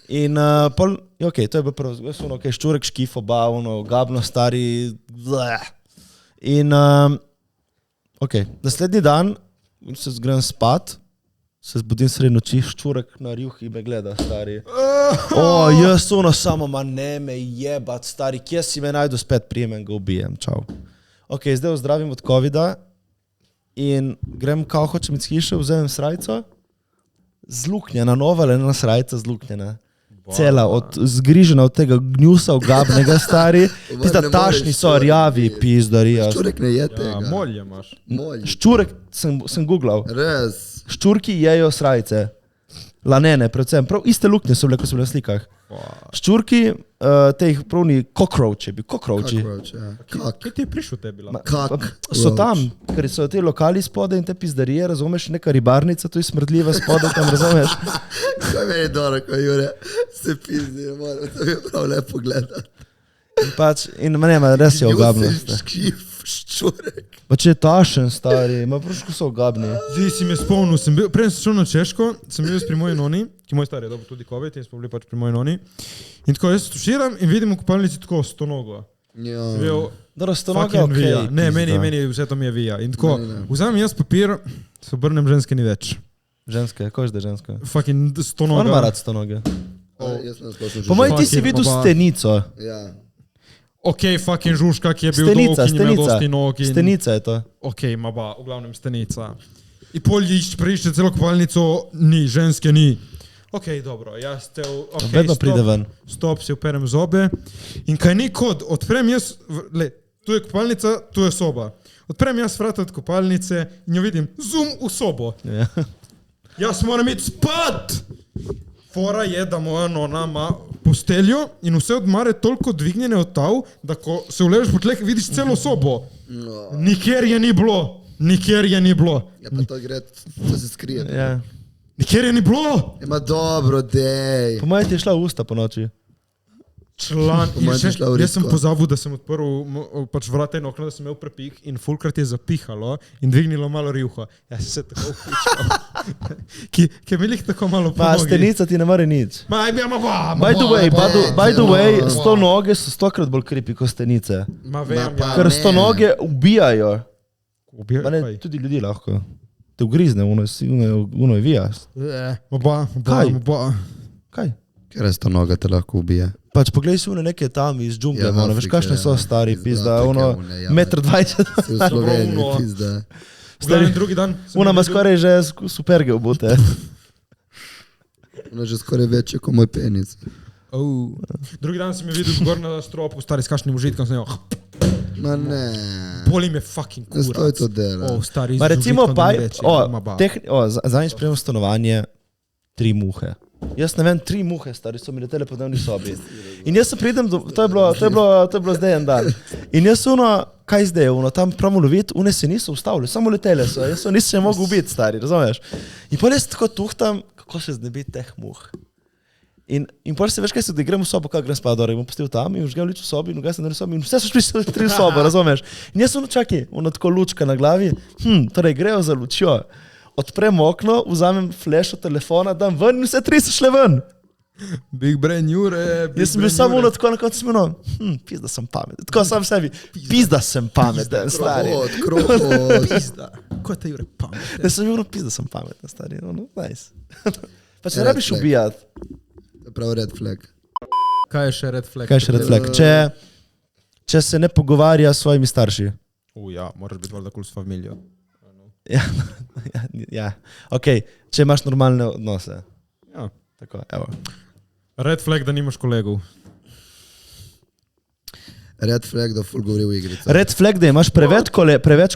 In ok, to je bilo prvo, jaz sem okay, ščurek, škifo, bavno, gabno, stari, bleh. In ok, naslednji dan se grem spat, se zbudim sredi noči, ščurek na rjuhi me gleda, stari. Jaz ono samo, ma ne me jebat, stari, kje si me najdu, spet prijem, ga ubijem, čau. Ok, zdaj ozdravim od COVID-a in grem, kao hočem iz hiše, vzemem srajco, zluknjena, nova lena srajca, zluknjena. Cela, zgrižena od tega gnjusa ogabnega, stari, tista tašni so rjavi, pizdarija. Ščurek ne je tega. Ja, molje imaš. Ščurek sem googlal. Res. Ščurki jejo srajce. Lanene, predvsem. Prav iste luknje so bile, ko so bile na slikah. Ščurki, teh pravni cockroachi, Kaj ti je prišel tebi? So tam, ker so te lokali spode in te pizdarije, razumeš, neka ribarnica, tu je smrdljiva spode, tam razumeš. Kaj me je dobro, ko Jure se pizdi, moram, to je prav lepo gledati. In nema, res je ogabno. Ščurek. Pa če je tašen, stari, ma praško so ogabni. Zdaj si me spomnil, prej sem šel na Češko, sem bil pri moji noni, ki moj stari je dobil tudi COVID in smo bili pač pri moji noni. In tako jaz tuširam in vidim v kopalnici tako stonogo. Ja. Dobro, stonoga, okej. Ne, meni vse to mi je vija. In tako, vzamem jaz papir, se obrnem, ženske ni več. Ženske, kož da je ženska? Fucking stonoga. On ima rad stonoge. Po mojem ti si videl stenico. Ja. Ok, fucking žužka, ki je bil dolg in imel dosti nogi. Stenica je to. Ok, ma ba, v glavnem stenica. In pol preišče celo kopalnico, ni, ženske ni. Ok, dobro, jaz te... Okay, vedno pride ven. Stop, si operem zobe. In kaj ni kod, odprem jaz... Tu je kopalnica, tu je soba. Odprem jaz vrata od kopalnice in jo vidim, zoom v sobo. Ja. Jaz moram iti spat! Fora je, da moja nona ima posteljo in vse odmare toliko dvignjene od tav, da ko se uležeš po tleh, vidiš celo sobo. No. Nikjer je ni bilo. Ja, pa to gre, to se skrije. Ja. Nikjer je ni bilo. Ima dobro, dej. Po mojem ti je šla v usta po noči. Jaz sem pozabil, da sem odprl pač vrata in okno, da sem imel prepih in fulkrat je zapihalo in dvignilo malo rjuho. Jaz sem se tako vpičal. Ki je mi tako malo pomogli. Pa stenica ti ne more nič. By the way, 100 noge so 100krat bolj creepy kot stenice. Ker 100 noge ubijajo. Tudi ljudi lahko. Te ugrizne, uno je vijas. Kaj? Ker je 100 noga te lahko ubije. Pač poglej si une neke tam iz džungle, veš kakšne so stari, pizda, ono 1,20 m. V Sloveniji, pizda. Stari drugi dan. Una ima skoraj že superge obute. Ona že skoraj večje kot moj penis. Drugi dan si mi videl gor na stropu, stari s kakšnim užitkom, sem jo... Ma ne. Boli me fucking kurac. Stoj to dela. Stari, ma recimo pa, zadnjič sprejem stanovanje 3 muhe. Jaz ne vem, 3 muhe, stari, so mi letele po dnevni sobi. In jaz se pridem, to je bilo zdaj en dan. In jaz kaj zdaj, tam pravimo loviti, une se niso ustavili, samo letele so, jaz nisem še mogel ubiti, stari, razumeš? In potem jaz tako tuhtam, kako se znebiti teh muh. In potem se veš, kaj se, da grem v sobo, kaj grem spat, bom postil tam in žgem lič v sobi in ugasem v sobi in vse so šli 3 sobe, razumeš? In jaz čakaj, tako lučka na glavi, torej grejo za lučjo. Odprem okno, vzamem flash od telefona, dam ven in vse 3 so šle ven. Big brain Jure. Jaz sem bil samo tako na koncu smeno, pizda sem pameten. Tako sam sebi, pizda sem pameten, stari. Krohot. Pizda. Ko je ta Jure pameten? Jaz sem bil pizda sem pameten, stari. Nice. Pa se ne rabiš ubijati. Prav red flag. Kaj je še red flag? Če se ne pogovarja s svojimi starši. Ja, moraš biti valjda kul s familijo. Ja. Ok, če imaš normalne odnose. Ja. Tako, evo. Red flag, da nimaš kolegov. Red flag, da ful govori v igrici. Red flag, da imaš preveč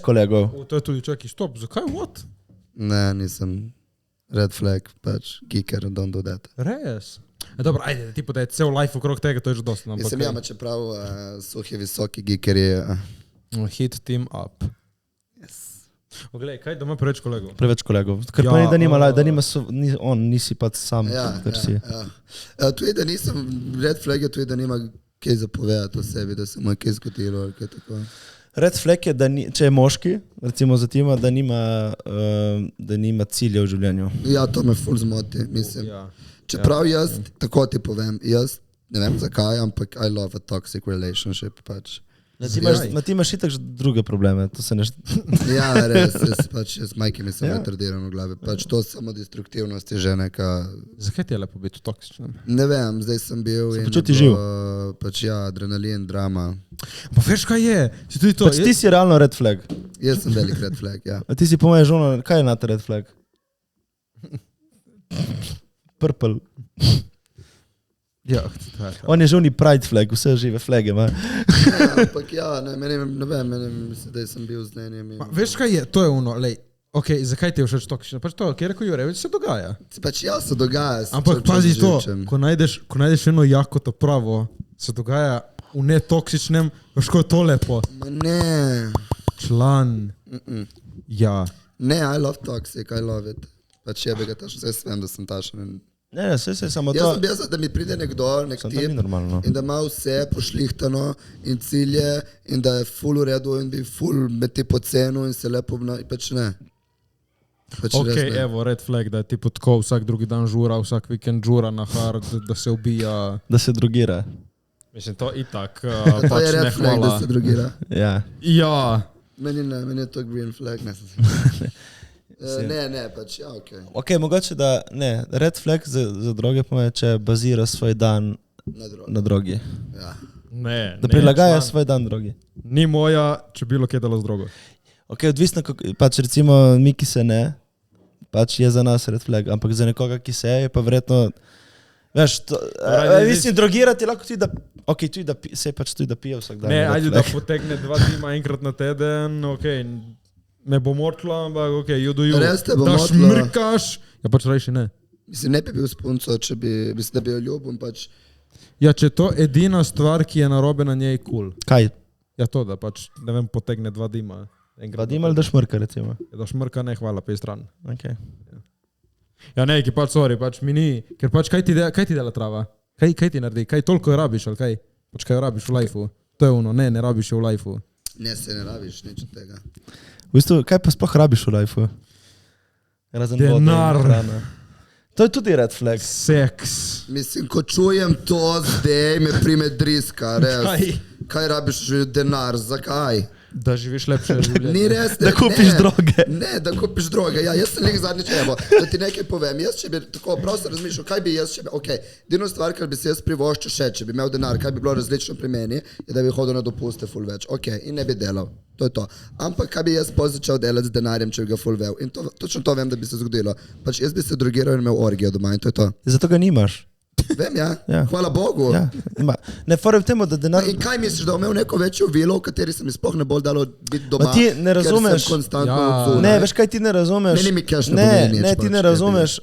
kolegov. To je tudi, čakaj, stop, zakaj, what? Ne, nisem. Red flag, pač, geeker, don't do that. Res? Dobro, ajde, tipo da je cel life okrog tega, to je že dosta. Mislim, ja, čeprav suhi, visoki geekeri. Hit team up. Yes. Oglej, kaj da ima preveč kolegov? Preveč kolegov. Ker pa ni, da nisi pa sam, ker si. Tu je, da nisem, red flag je tu, da nima kaj zapovedati o sebi, da se mu je kaj zgodilo ali kaj tako. Red flag je, da če je moški, recimo za tima, da nima cilja v življenju. Ja, to me ful zmoti, mislim. Čeprav jaz, tako ti povem, jaz ne vem zakaj, ampak I love a toxic relationship, pač. Ti imaš itak že druge probleme, to se ne... Ja, res, jaz majke mi sem retardiran v glavi, pač to samo destruktivnost je že neka... Zakaj ti je lepo biti toksičnem? Ne vem, zdaj sem bil in počuti živ. Pač ja, adrenalin, drama. Pa veš kaj je? Si tudi to... Pač ti si realno red flag. Jaz sem velik red flag, ja. A ti si po moje žona, kaj je na te red flag? Purple. Ja, on je živni pride flag, vse žive flage ima. Ja, ampak ja, ne vem, mislim, da sem bil z njenjem. Veš kaj je, to je ono, lej, okej, zakaj ti je všeč toksično? Pač to, kjer je rekel Jure, se dogaja. Pač ja, se dogaja. Ampak pazi to, ko najdeš eno jako to pravo, se dogaja v netoksičnem, veš ko je to lepo. Ne. Član. Ja. Ne, I love toxic, I love it. Pač jebe ga tašen, vse vem, da sem tašen. Ne, vse samo to. Jaz sem bil, da mi pride nekdo, nek tip in da ima vse pošlihtano in cilje in da je ful v redu in bi ful med te po cenu in se lepo pač ne. Pač ok, evo, red flag, da je tipo tako vsak drugi dan žura, vsak vikend žura na hard, da se ubija. Da se drogira. Mislim, to itak to pač je red ne flag, hvala. da se drogira. Ja. Ja. Meni je to green flag, ne sem se. Ne, pač, ja, okej. Ok, mogoče da, ne, red flag za droge pomeni, če bazira svoj dan na drogi. Ja. Ne, da prilagaja svoj dan drogi. Ni moja, če bilo kje dalo z drogo. Ok, odvisno, pač recimo mi, ki se ne, pač je za nas red flag, ampak za nekoga, ki se je pa verjetno, veš, mislim, drogirati lahko tudi, da, ok, tudi da se pač tudi da pije vsak dan. Ne, ajde, da potegne 2 dima enkrat na teden, ok, me bo mortlo, ampak ok, you do you. Res te bo da mortlo. šmrkaš, ja pač rejši ne. Mislim, ne bi bil s punco, če mislim, da bi jo ljubil, pač. Ja, če to edina stvar, ki je narobe na njej cool. Kaj? Ja to, da pač, ne vem, potegne 2 dima. 2 dima ali da šmrka, recimo? Ja, da šmrka ne, hvala, pej stran. Ok. Ja ne, ki pač, sorry, pač mi ni, ker pač kaj ti dela trava? Kaj ti naredi? Kaj toliko jo rabiš, ali kaj? Pač kaj jo rabiš v lifeu? To je ono, ne rabiš jo v lifeu. Ne, se ne rabiš, nič od tega. V bistvu, kaj pa sploh rabiš v lifeu? Razen denar. To je tudi red flag. Seks. Mislim, ko čujem to zdaj, me prime driska, res. Kaj rabiš denar, zakaj? Da živiš lepše življenje. Ni res, da kupiš droge. Ne, da kupiš droge. Ja, jaz sem nekaj zadnjič, evo, da ti nekaj povem. Jaz, če bi tako prav se razmišljal, kaj bi jaz, edino stvar, kar bi se jaz privoščil še, če bi imel denar, kaj bi bilo različno pri meni, je, da bi hodil na dopuste ful več. Ok, in ne bi delal. To je to. Ampak kaj bi jaz začel delati z denarjem, če bi ga ful vel. In točno to vem, da bi se zgodilo. Pač jaz bi se drogiral in imel orgijo doma in to je to. Zato ga nimaš. Vem, ja. Hvala Bogu. Ja. Ne, fora v temu, da denar... In kaj misliš, da imel neko večjo vilo, v kateri se mi sploh ne bolj dalo biti doma? Ti ne razumeš. Ne, veš kaj ti ne razumeš? Meni mi cash ne pomeni nič. Ne, ti ne razumeš.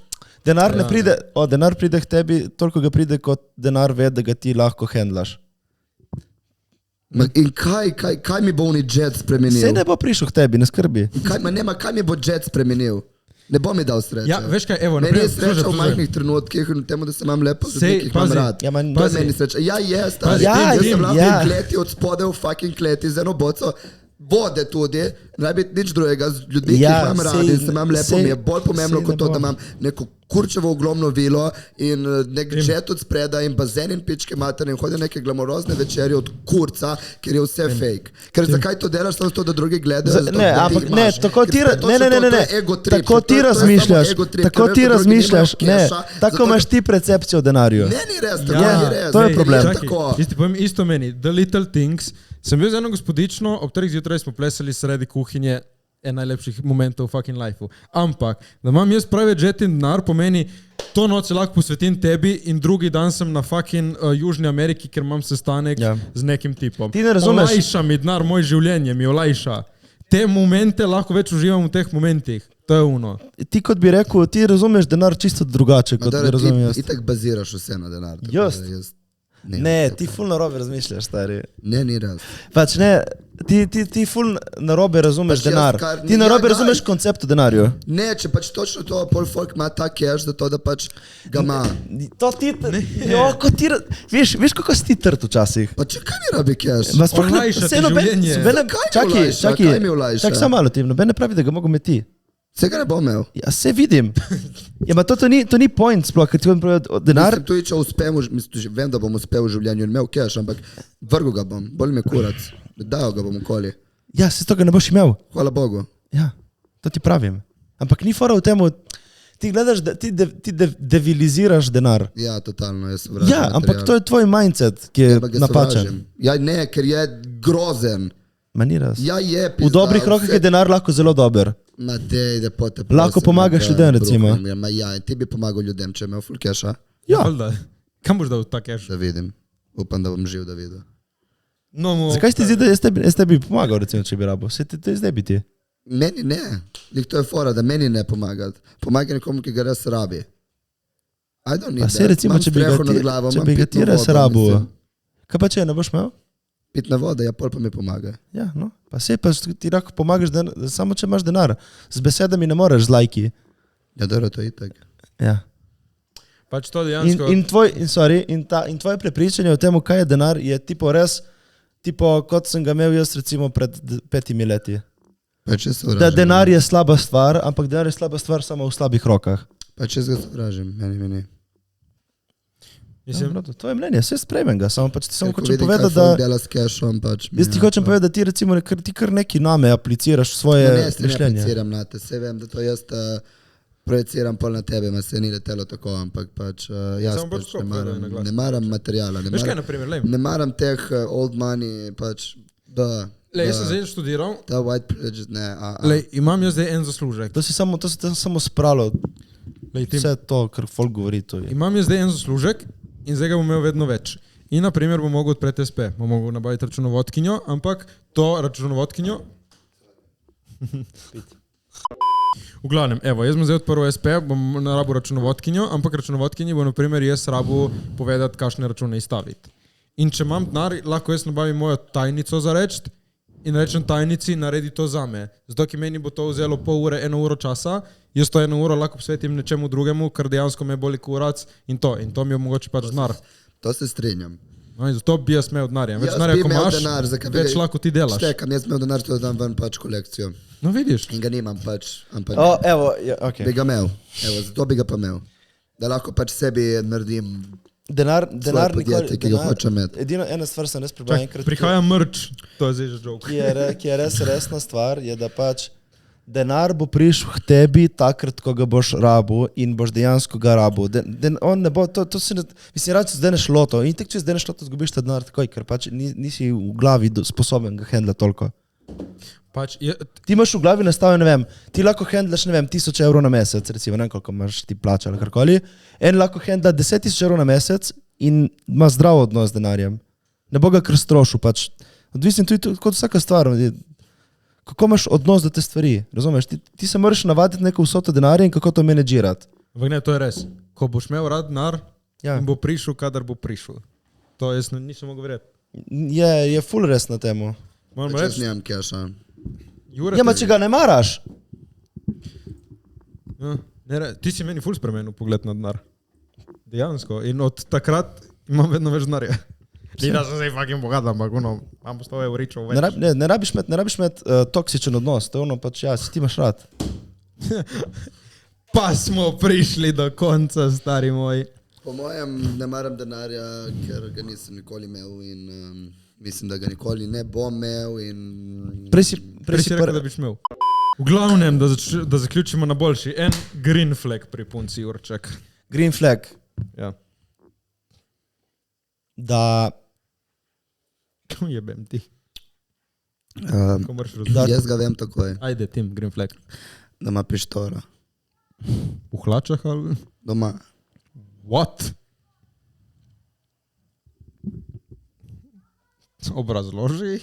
Denar ne pride, denar pride k tebi, toliko ga pride, kot denar ve, da ga ti lahko handlaš. In kaj mi bo oni jet spremenil? Se ne bo prišel k tebi, ne skrbi. Kaj mi bo jet spremenil? Ne bo mi dal sreče. Ja, veš kaj, evo, meni je sreča v majhnih trenutkih in temu, da se imam lepo z nekih imam rad. Ja, to je meni sreča. Ja, je, stari. Jaz sem lahko v kleti, od spode v fucking kleti, z eno boco vode tudi, ne bi nič drugega, z ljudmi, ki jih imam rad in se imam lepo, mi je bolj pomembno kot to, da imam neko kurčevo ogromno vilo in nek jet od spreda in bazen in pičke materne in hodijo neke glamorozne večerje od kurca, ker je vse fake. Ker zakaj to delaš, samo to, da drugi gledajo? Ne, ampak ne, tako ti razmišljaš, tako ti razmišljaš, ne, tako imaš ti percepcijo o denarju. Ne, ni res, tako ni res. To je problem. Povem isto meni, The Little Things, sem bil z eno gospodično, ob 3 zjutraj smo plesali sredi kuhinje, en najlepših momentov v fucking lifeu. Ampak, da imam jaz pravi jet in denar, pomeni, to noč se lahko posvetim tebi in drugi dan sem na fucking Južni Ameriki, ker imam sestanek z nekim tipom. Ti ne razumeš. Olajša mi denar, moje življenje mi olajša. Te momente lahko več uživam v teh momentih. To je ono. Ti kot bi rekel, ti razumeš denar čisto drugače, kot bi razumel jaz. Ti itak baziraš vse na denar. Just. Ne, ti ful narobe razmišljaš, stari. Ne, ni res. Pač ne, Ti ful narobe razumeš Pač jaz denar. kar- Ti narobe ja, razumeš koncept o denarju. Ne, če pač točno to, pol folk ima ta cash, zato da pač ga ima. To ti... ko ti... Veš, kako si ti trd včasih? Pa če kaj mi rabi cash? Olajša ti življenje. Kaj mi olajša? Čakaj samo malo, ti noben ne pravi, da ga mogo imeti. Vsega ne bom imel. Ja, se vidim. Ja, ma to ni point sploh, ker ti bom povedal denar. Mislim, tudi če uspem, vem, da bom uspel v življenju in imel cash, ampak vrgu ga bom, bolj me kurac. Dal ga bom okoli. Ja, se to ga ne boš imel. Hvala Bogu. Ja, to ti pravim. Ampak ni fora v temu, ti gledaš, ti deviliziraš denar. Ja, totalno, jaz sovražim. Ja, ampak to je tvoj mindset, ki je Ampak ga napačen. sovražim. Ja, ne, ker je grozen. Ma ni raz. Ja, je V dobrih rokah je denar lahko zelo dober. Ma dej, da pote prosim. Lahko pomagaš ljudem, recimo. Ma ja, in ti bi pomagal ljudem, če je imel full cash-a. Ja. Valjda. Kam boš dal ta cash? Da vidim. Upam, da bom živ, da vidim. No, Zakaj si ti zdi, da jaz tebi pomagal, recimo, če bi rabo? Se ti zdaj bi ti. Meni ne. Lik to je fora, da meni ne pomagati. Pomagaj nekomu, ki ga res rabi. I don't need Pa se that. recimo, Imam če bi streho nad glavo, če imam bi ga ti pitno res vodo, rabo. mislim. Kaj pa če ne boš imel? Pitna voda, ja, pol pa mi pomaga. Ja, no. Pa se pa ti lahko pomagaš, samo če imaš denar. Z besedami ne moreš z lajki. Ja, dobro, to je itak. Ja. Pač to dejansko... In tvoje prepričanje o tem, kaj je denar, je tipo res, tipo kot sem ga imel jaz recimo pred 5 leti. Pač jaz sovražim. Da denar je slaba stvar, ampak denar je slaba stvar samo v slabih rokah. Pač jaz ga sovražim, meni. Mislim, To je mnenje, vse sprejmem ga, samo pač ti samo Ko hočem vidim, povedati, kaj folk da... dela s cashom, pač... Jaz ti hočem povedati, da ti recimo ti kar neki name apliciraš v svoje Ne, se ne mišljenje. projiciram na te, se vem, da to jaz projiciram pol na tebe, ma se ni letelo tako, ampak pač jaz Samo pač pač tako povedal na glas. ne maram materijala, veš kaj, na primer, lej. ne maram teh old money, pač, Lej, jaz sem zdaj študiral, ta white privilege, ne, lej, imam jaz zdaj en zaslužek. To si samo spralo, Lej, Tim, vse to, kar folk govori, to je. imam jaz zdaj en zaslužek in zdaj ga bom imel vedno več. In na primer bom mogel odpreti SP, bom mogel nabaviti računovodkinjo, ampak to računovodkinjo... V glavnem, evo, jaz bom zdaj odprl SP, bom rabil računovodkinjo, ampak računovodkinji bo na primer jaz rabil povedati, kakšne račune izstaviti. In če imam denar, lahko jaz nabavim mojo tajnico za reči in rečem tajnici, naredi to zame. Zato, ki meni bo to vzelo pol ure, 1 uro časa, jaz to 1 uro lahko posvetim nečemu drugemu, ker dejansko me boli kurac in to mi omogoči pač denar. To se strinjam. No, in zato bi jaz imel denarja. Več Jaz denarja, bi ko imel imaš, denar, zakaj bi več ga- lahko ti delaš. Štekam, jaz imel denar, to da dam ven pač kolekcijo. No, vidiš. In ga nimam pač, ampak Evo, ja, ok. bi ga imel. Evo, zato bi ga pa imel. Da lahko pač sebi naredim. Denar podjetje, ki ga hočem imeti. Edino ena stvar sem res prebral enkrat. Prihaja mrč, to je zdaj že joke. Ki je res resna stvar, je, da pač denar bo prišel k tebi takrat, ko ga boš rabil in boš dejansko ga rabil. On ne bo, to se ne, mislim, rad se zdeneš loto in tek, če zdeneš loto, zgubiš ta denar takoj, ker pač nisi v glavi sposoben ga handlati toliko. Pač Ti imaš v glavi nastavljeno, ne vem, ti lahko handlaš, ne vem, 1000 evrov na mesec, recimo, ne vem, koliko imaš ti plača ali karkoli, en lahko handla 10 000 evrov na mesec in ima zdrav odnos z denarjem. Ne bo ga kar strošil, pač. Odvisno tudi kot vsaka stvar. Kako imaš odnos do te stvari, razumeš? Ti se moraš navaditi neko vsoto denarja in kako to menedžirati. Ampak ne, to je res. Ko boš imel rad denar, Ja. in bo prišel, kadar bo prišel. To jaz nisem mogel verjeti. Je ful res na temu. Moram Pač jaz reči, nimam cash-a. Jure, Ja, ma če ga ne maraš. Ja, ti si meni ful spremenil pogled na denar. Dejansko. In od takrat imam vedno več denarja. Ni da sem zdaj fucking bogat, ampak imam po 100 evričov več. Ne rabiš imeti toksičen odnos, to je ono pač, ja, si ti imaš rad. Pa smo prišli do konca, stari moj. Po mojem ne maram denarja, ker ga nisem nikoli imel in mislim, da ga nikoli ne bom imel in... Prej si rekel, da biš imel. V glavnem, da zaključimo na boljši. En green flag pri punci, Jurček. Green flag. Ja. Da Jebem ti. Um, Ko moraš razumeti. jaz ga vem takoj, Ajde, Tim, green flag. da ima pištora. V hlačah ali... Doma. What? Obrazloži.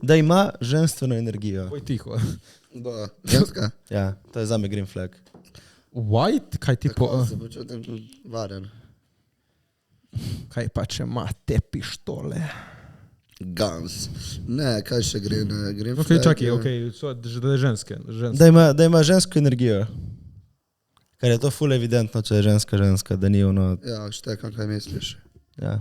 Da ima ženstveno energijo. Boj tiho. Da, ženska. Ja, to je zame green flag. White? Kaj ti Tako se počutim varen. Kaj pa če ima te pištole? Guns. Ne, kaj še gre? Green Ok, Flag, čakaj, ja. ok, da je ženske. Da ima žensko energijo. Ker je to ful evidentno, če je ženska, da ni ono... Ja, štekam, kaj misliš. Ja.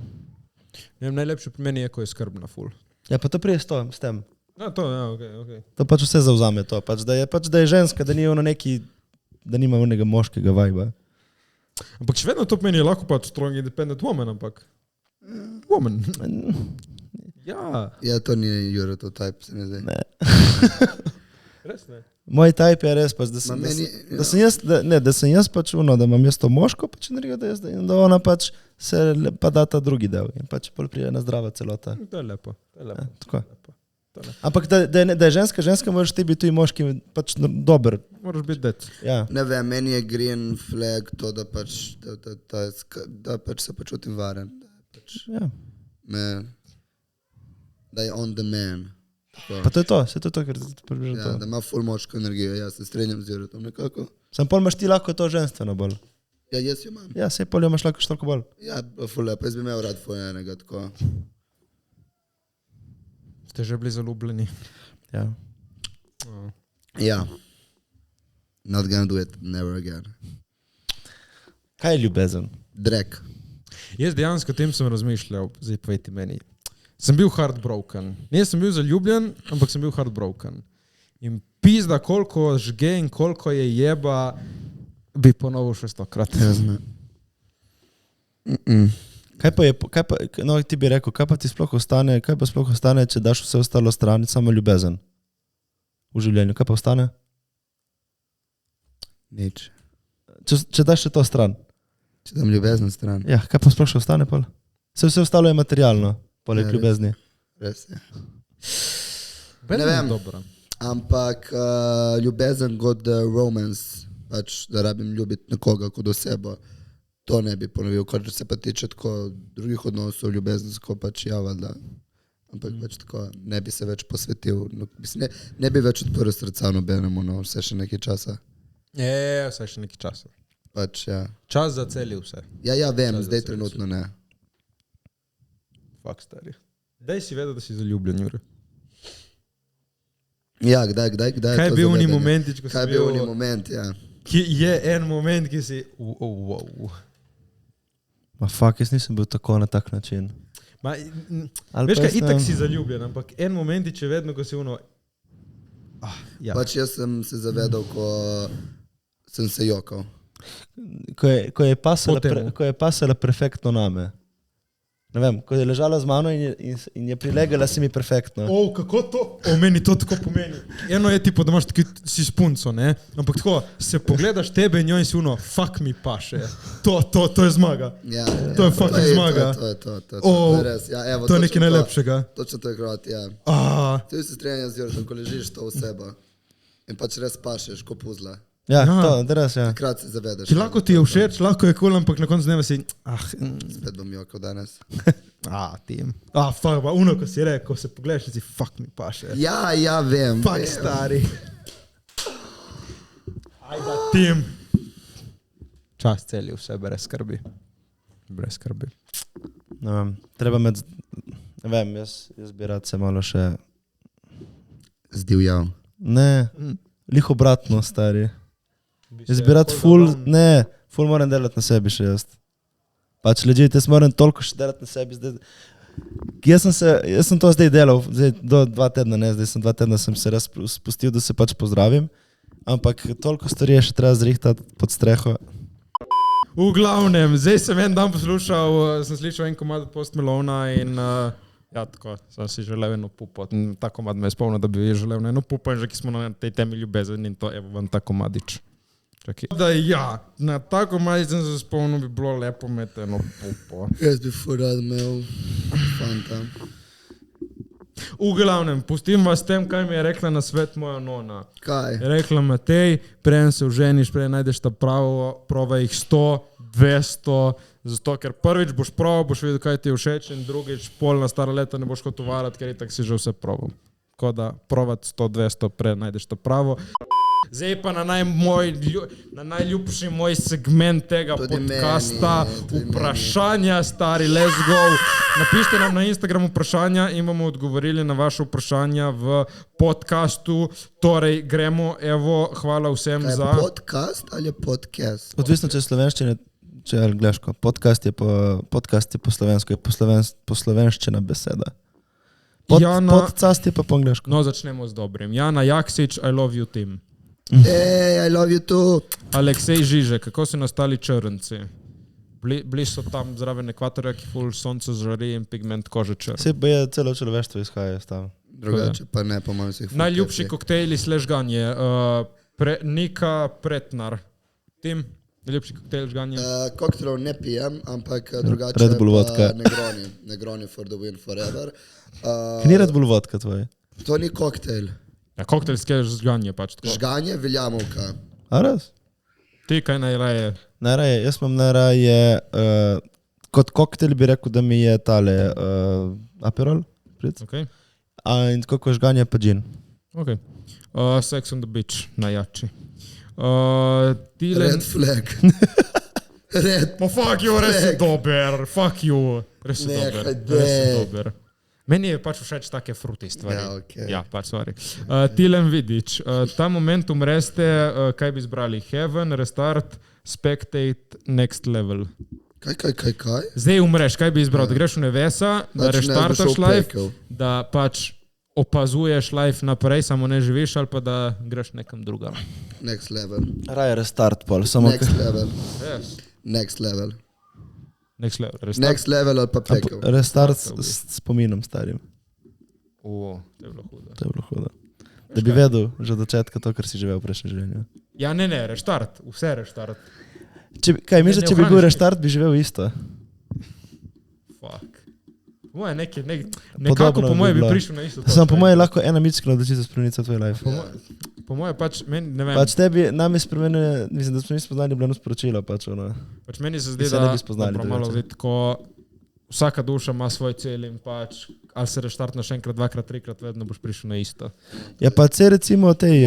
Najlepše pri meni je, ko je skrbna ful. Ja, pa to prije s tem. Ja, to, ja, ok. To pač vse zavzame to, da je ženska, da ni ono neki, da nima onega moškega vajba. Ampak še vedno to pomeni lahko pač strong independent woman, ampak... Woman. Ja. Ja, to ni Jure, to type, se mi zdi. Ne. Res ne. Moj type je res pač, da sem jaz pač ono, da imam jaz to moško pač energijo, da ona pač se pa da ta drugi del in pač pol prije na zdrava celota. To je lepo. Ja, tako. Ampak da je ženska moraš ti biti tudi moški pač dober. Moraš biti dec. Ja. Ne vem, meni je green flag to, da pač, da pač se počutim varen. Ja. Da je on the man. Tako. Pa to je to, ker približno to. Da ima full moško energijo, jaz se strenjam z Juretom nekako. Sam pol imaš ti lahko to ženstveno bolj. Ja, jaz jo imam. Ja, sej pol jo imaš lahko toliko bolj. Ja, full lepo, jaz bi imel rad enega, tako. Ste že bili zaljubljeni? Ja. Ja. Not gonna do it, never again. Kaj je ljubezen? Drek. Jaz dejansko o tem sem razmišljal, zdaj povejte meni. Sem bil heartbroken. Ne sem bil zaljubljen, ampak sem bil heartbroken. In pizda, koliko žge in koliko je jeba, bi ponovil še 100-krat. Kaj pa, no ti bi rekel, kaj pa sploh ostane, če daš vse ostalo stran, samo ljubezen v življenju, kaj pa ostane? Nič. Če daš še to stran? Če dam ljubezen stran. Ja, kaj pa sploh še ostane pol? Vse ostalo je materialno, poleg ljubezni. Res je. Ne vem. Dobro. Ampak ljubezen kot romance, pač da rabim ljubiti nekoga kot osebo, to ne bi ponovil, kar se pa tiče tako drugih odnosov, ljubezensko pač ja, valjda. Ampak pač tako, ne bi se več posvetil, ne bi več odprl srca nobenemu, no, vse še nekaj časa. Vse še nekaj časa. Pač ja. Čas zaceli vse. Ja, vem, zdaj trenutno ne. Fak stari. Daj si vedel, da si zaljubljen, Jure. Ja, kdaj kaj je bil oni momentič, ko si bil... Kaj je bil oni moment, ja. Ki je en moment, ki si... Wow. Ma fuck, jaz nisem bil tako na tak način. Veš kaj, itak si zaljubljen, ampak en momentič je vedno, ko si ono... Ja. Pač jaz sem se zavedal, ko sem se jokal. Ko je pasala perfektno name. Ne vem, ko je ležala z mano in je prilegala, si mi perfektno. Kako to? Meni to tako pomeni. Eno je tipo, da imaš taki, si spunco, ne? Ampak tako, se pogledaš tebe in njoj si uno, fuck mi paše. To je zmaga. Ja, to je fucking zmaga. To je res. Ja, evo, to je nekaj najlepšega. Točno to je krat, ja. Ti se strenjam z Juretom, ko ležiš to v sebo in pač res pašeš, ko puzla. Ja, to res, ja. Takrat se zavedaš. Ki lahko ti je všeč, lahko je cool, ampak na koncu dneva si... Spet bom jokal danes. Tim. Fuck, pa uno, ko si rekel, ko se pogledaš, si fuck mi paše. Ja, vem. Fuck, stari. Ajda, Tim. Čas celi vse, brez skrbi. Brez skrbi. Ne vem, treba med... Ne vem, jaz bi rad se malo še... Zdivjal. Ne, lih obratno, stari. Jaz bi rad ful moram delati na sebi še jaz. Pač ležite, jaz moram toliko še delati na sebi. Jaz sem to zdaj delal, do 2 tedna, ne, zdaj sem 2 tedna sem se raz spustil, da se pač pozdravim. Ampak toliko stvari je še treba zrihtati pod streho. V glavnem, zdaj sem en dan poslušal, sem slišal en komad Post Malona in ja, tako, sem si želel eno pupo. Ta komad me je spomnil, da bi želel eno pupo in že ki smo na tej temi ljubezen in to, evo vam ta komadič. Da ja, na ta komadič sem se spomnil, bi bilo lepo imeti eno pupo. Jaz bi ful rad imel fanta. V glavnem, pustim vas tem, kaj mi je rekla na svet moja nona. Kaj? Rekla Matej, prej se oženiš, prej najdeš ta pravo, prova jih 100, 200, zato ker prvič boš proval, boš videl, kaj ti je všeč in drugič pol na stara leta ne boš hotel varati, ker itak si že vse proval. Tako da provat 100, 200, prej najdeš ta pravo. Zdaj pa na najljubši moj segment tega podcasta, vprašanja, stari, let's go. Napište nam na Instagramu vprašanja in bomo odgovorili na vaše vprašanja v podcastu. Torej, gremo, evo, hvala vsem za... Je podcast ali je podcast? Odvisno, če je slovenščina, če je angleško. Podcast je po slovensko, je po slovenščina beseda. Podcast je pa po angleško. No, začnemo z dobrim. Jana Jaksič, I love you team. Hey, I love you too. Aleksej Žiže, kako so nastali črnci? Bili so tam zraven ekvatorja, ki ful sonce žari in pigment kože črn. Vse pa je celo človeštvo izhaja iz tam. Drugače pa ne, po mojem se jih najljubši koktejli /žganje. Nika Pretnar. Tim, najljubši koktejl žganje? Koktelov ne pijem, ampak drugače Red Bull vodka. Negroni for the win forever. Ni Red Bull vodka tvoje? To ni koktejl. Ja, koktejlske žganje pač. Tako. Žganje, veljamovka. A raz? Ti kaj najraje? Najraje, jaz imam najraje, kot koktejl bi rekel, da mi je tale Aperol. Okay. In kako žganje pa gin. Okay. Sex on the beach, najjači. Red flag. Fuck you, res je dober. Fuck you. Res je dober. Meni je pač všeč take fruti stvari. Ja, okay. Ja, pač stvari. Tilen Vidič, ta moment umreste, kaj bi izbrali? Heaven, Restart, Spectate, Next Level. Kaj? Zdaj umreš, kaj bi izbral? Da greš v nebesa, da restartaš life, da pač opazuješ life naprej, samo ne živiš, ali pa da greš nekam drugam. Next Level. Raje Restart, pol. Next Level. Yes. Next Level. Restart. Next Level ali pa pekel. Restart s spominom starim. To je bilo hudo. To je bilo hudo. Da bi vedel že od začetka to, kar si živel v prejšnjem življenju. Ja, ne, restart. Vse restart. Kaj misliš, če bi bil restart, bi živel isto? Fuck. Moje nekako po moje bi prišel na isto. Samo po moje lahko ena mitska odločitev spremeni tvoj life. Po moje pač, meni, ne vem. Pač tebi, nami spremenili, mislim, da smo mi spoznali, bilo sporočilo pač ono. Pač meni se zdi, da malo zdi tako, vsaka duša ima svoj cilj in pač, ali se reštartnaš enkrat, dvakrat, trikrat, vedno boš prišel na isto. Ja, pa se recimo tej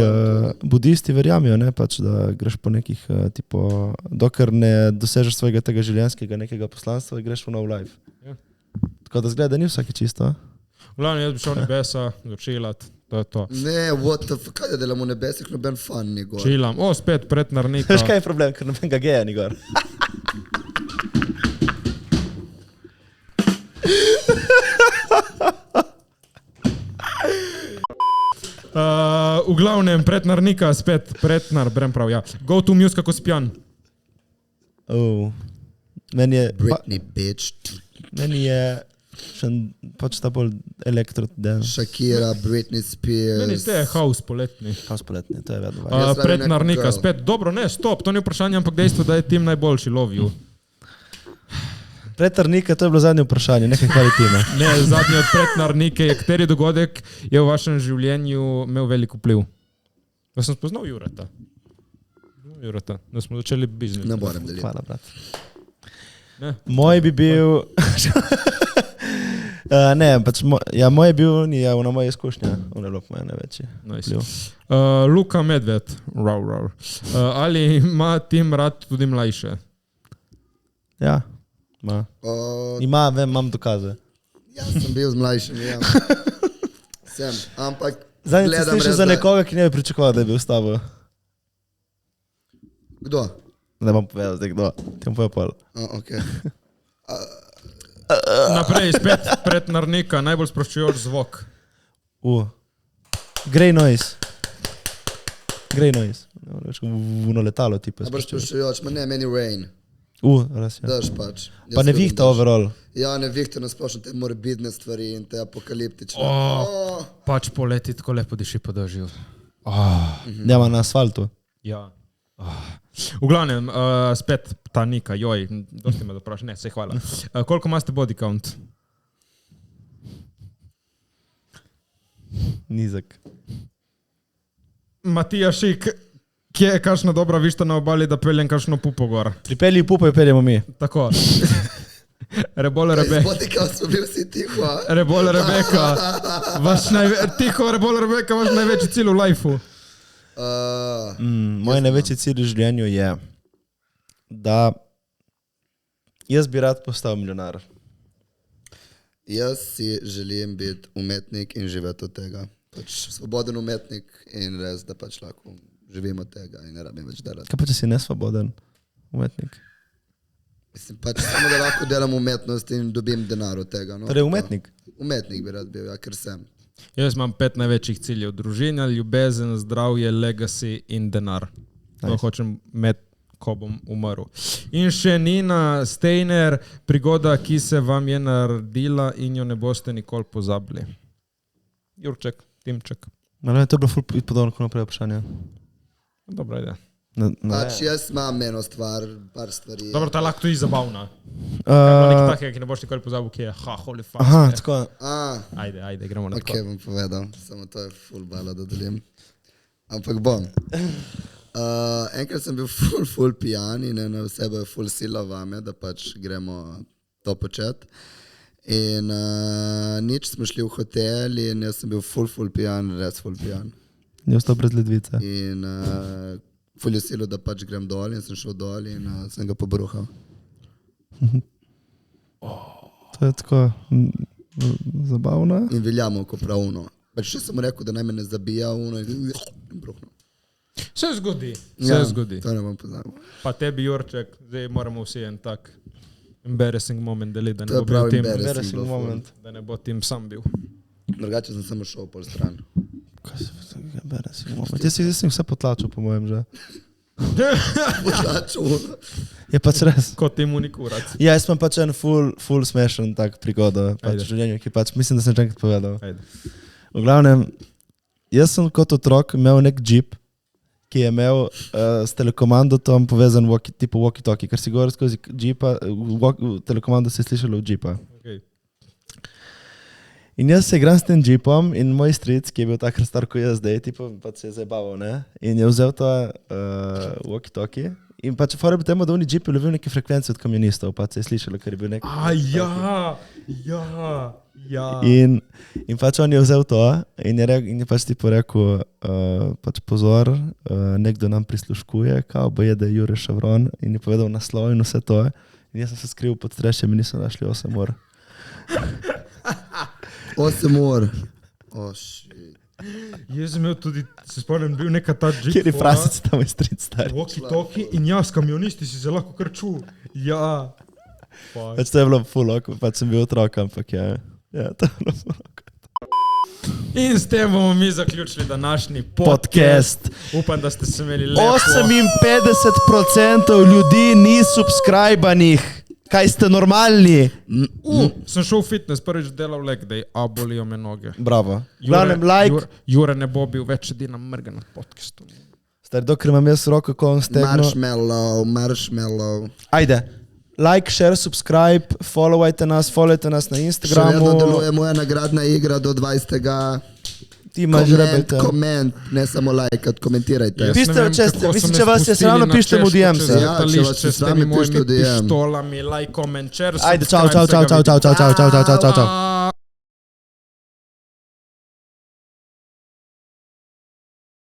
budisti verjamijo, ne, pač, da greš po nekih, tipo, dokler ne dosežeš svojega tega življenjskega nekega poslanstva, greš v nov life. Ja. Tako da zgleda, ni vsake čisto. Glavno, jaz bi šel nebesa, začilat, to je to. Ne, what the fuck, kaj da delamo v nebesih, noben fan ni gor. Čilam, spet Pretnar Nika. Veš kaj je problem, ker nobenega geja ni gor. V glavnem, Pretnar Nika, spet Pretnar, brem prav, ja. Go to Muse, kako si pijan. Meni je... Britney, bitch. Meni je še pač ta bolj elektro dance. Shakira, Britney Spears. Meni ste je house poletni. House poletni, to je vedno. Pretnar Nika, spet, dobro, ne, stop, to ni vprašanje, ampak dejstvo, da je tim najboljši, love you. Pretnar Nika, to je bilo zadnje vprašanje, nekaj hvali time. Ne, zadnji od Pretnar Nike, kateri dogodek je v vašem življenju imel velik vpliv? Da sem spoznal Jureta. Da smo začeli biznis. Ne morem deliti. Hvala, brat. Ne. Moj bi bil... ne, pač moj je bil, na moje izkušnje, on je bilo po moje največji. Nice. Luka Medved, ali ima tim rad tudi mlajše? Ja, ima. Imam dokaze. Jaz sem bil z mlajšim, ja. Sem, ampak... Zadnji se sliši za nekoga, ki ne bi pričakoval, da je bil s tabo. Kdo? Ne bom povedal zdaj kdo, ti bom povedal pol. Okay. Naprej, spet Pretnar Nika, najbolj sproščujoč zvok. Grey noise. Vuno letalo tipa. Najbolj sproščujoč, meni rain. Raz je. Daš pač. Pa ne vihta overall. Ja, ne vihta nasplošno te morbidne stvari in te apokaliptične. Pač poleti tako lepo diši po dežju. Nema na asfaltu. Ja. V glavnem, spet ta Nika, joj, dosti me dopraš, ne, sej hvala. Koliko imate body count? Nizek. Matija Šik, kje je kakšna dobra višta na obali, da peljem kakšno pupo gor? Pripelji pupo in peljemo mi. Tako. Rebole Rebeka. Body count smo bili vsi tiho. Rebole Rebeka. Tiho, Rebole Rebeka, vaš največji cilj v lifeu. Moj največji cilj v življenju je, da jaz bi rad postal milijonar. Jaz si želim biti umetnik in živeti od tega. Pač svoboden umetnik in res, da pač lahko živim od tega in ne rabim več delati. Kaj pa, če si nesvoboden umetnik? Mislim pač samo, da lahko delam umetnost in dobim denar od tega. No? Torej umetnik? Umetnik bi rad bil, ja, ker sem. Jaz imam 5 največjih ciljev. Družina, ljubezen, zdravje, legacy in denar. To hočem imeti, ko bom umrl. In še Nina Steiner, prigoda, ki se vam je naredila in jo ne boste nikoli pozabili. Jurček, Timček. To je bilo ful podobno kot naprej vprašanje. Dobra ideja. Pač jaz imam eno stvar, par stvari. Dobro, ta lahko tudi zabavna. Nekaj takega, ki ne boš nikoli pozabil, ki je holy fuck. Aha, tako. Ajde, gremo na to. Ok, bom povedal, samo to je ful bala, da delim. Ampak bom. Enkrat sem bil ful pijan in na sebe je ful sila vame, da pač gremo to početi. In nič smo šli v hotel in jaz sem bil ful pijan, res ful pijan. Je ostal brez ledvice. In ful je silo, da pač grem dol in sem šel dol in sem ga pobruhal. To je tako zabavno. In veljamo, ko prav uno. Pač še sem mu rekel, da naj me ne zabija uno in bruhno. Se zgodi. To ne bom pozabil. Pa tebi, Jurček, zdaj moramo vsi en tak embarrassing moment deliti, da To je ne bo prav bil tim. embarrassing moment. Da ne bo tim sam bil. Drugače sem samo šel pol stran. Kaj se je embarrassing moment? Jaz sem vse potlačil, po mojem že. Potlačil uno. Je pač res. Kot imunik urac. Ja, jaz imam pač en ful smešen tak prigoda pač v življenju, ki pač mislim, da sem že enkrat povedal. Ajde. V glavnem, jaz sem kot otrok imel nek džip, ki je imel s telekomandotom povezan tipu walkie-talkie, ker si govoril skozi džipa, telekomando se je slišalo v džipa. Okay. In jaz se igram s tem džipom in moj stric, ki je bil takrat star kot jaz zdaj, tipo, pač se je zabaval, ne? In je vzel to walkie-talkie in pač fora bi temu, da oni džipi lovil neke frekvence od kamionistov, pač se je slišalo, ker je bil nek... Ja. In pač on je vzel to in je pač tipo rekel, pač pozor, nekdo nam prisluškuje, kao boje, da je Jure Šavron in je povedal naslov in vse to. In jaz sem se skril pod strešjem in nisem našli 8 ur. 8 ur. Oh, shit. Jaz sem imel tudi, se spomnim, bil neka ta džip. Kjer je frasic tam je stric stari. Walkie-talkie in jaz, kamionisti si se lahko kar čul. Ja. Pač to je bilo ful, pač sem bil otrok, ampak ja. Ja, to je bilo ful. In s tem bomo mi zaključili današnji podcast. Upam, da ste se imeli lepo. 58% ljudi ni subscribanih. Kaj ste normalni? Sem šel v fitness, prvič delal leg day, a bolijo me noge. Bravo. Like. Jure ne bo bil več edina mrga na podcastu. Stari, dokler imam jaz roko, ko vam stegno. Marshmallow. Ajde. Like, share, subscribe, followajte nas na Instagramu. Še vedno deluje moja nagradna igra do 20. Ti imaš rebete. Koment, ne samo like, komentirajte. Pište, če vas je sramno, pište mu DM-se. Ja, če vas je sramno, pište mu DM. Pištolami, like, comment, share, Ajde, čau.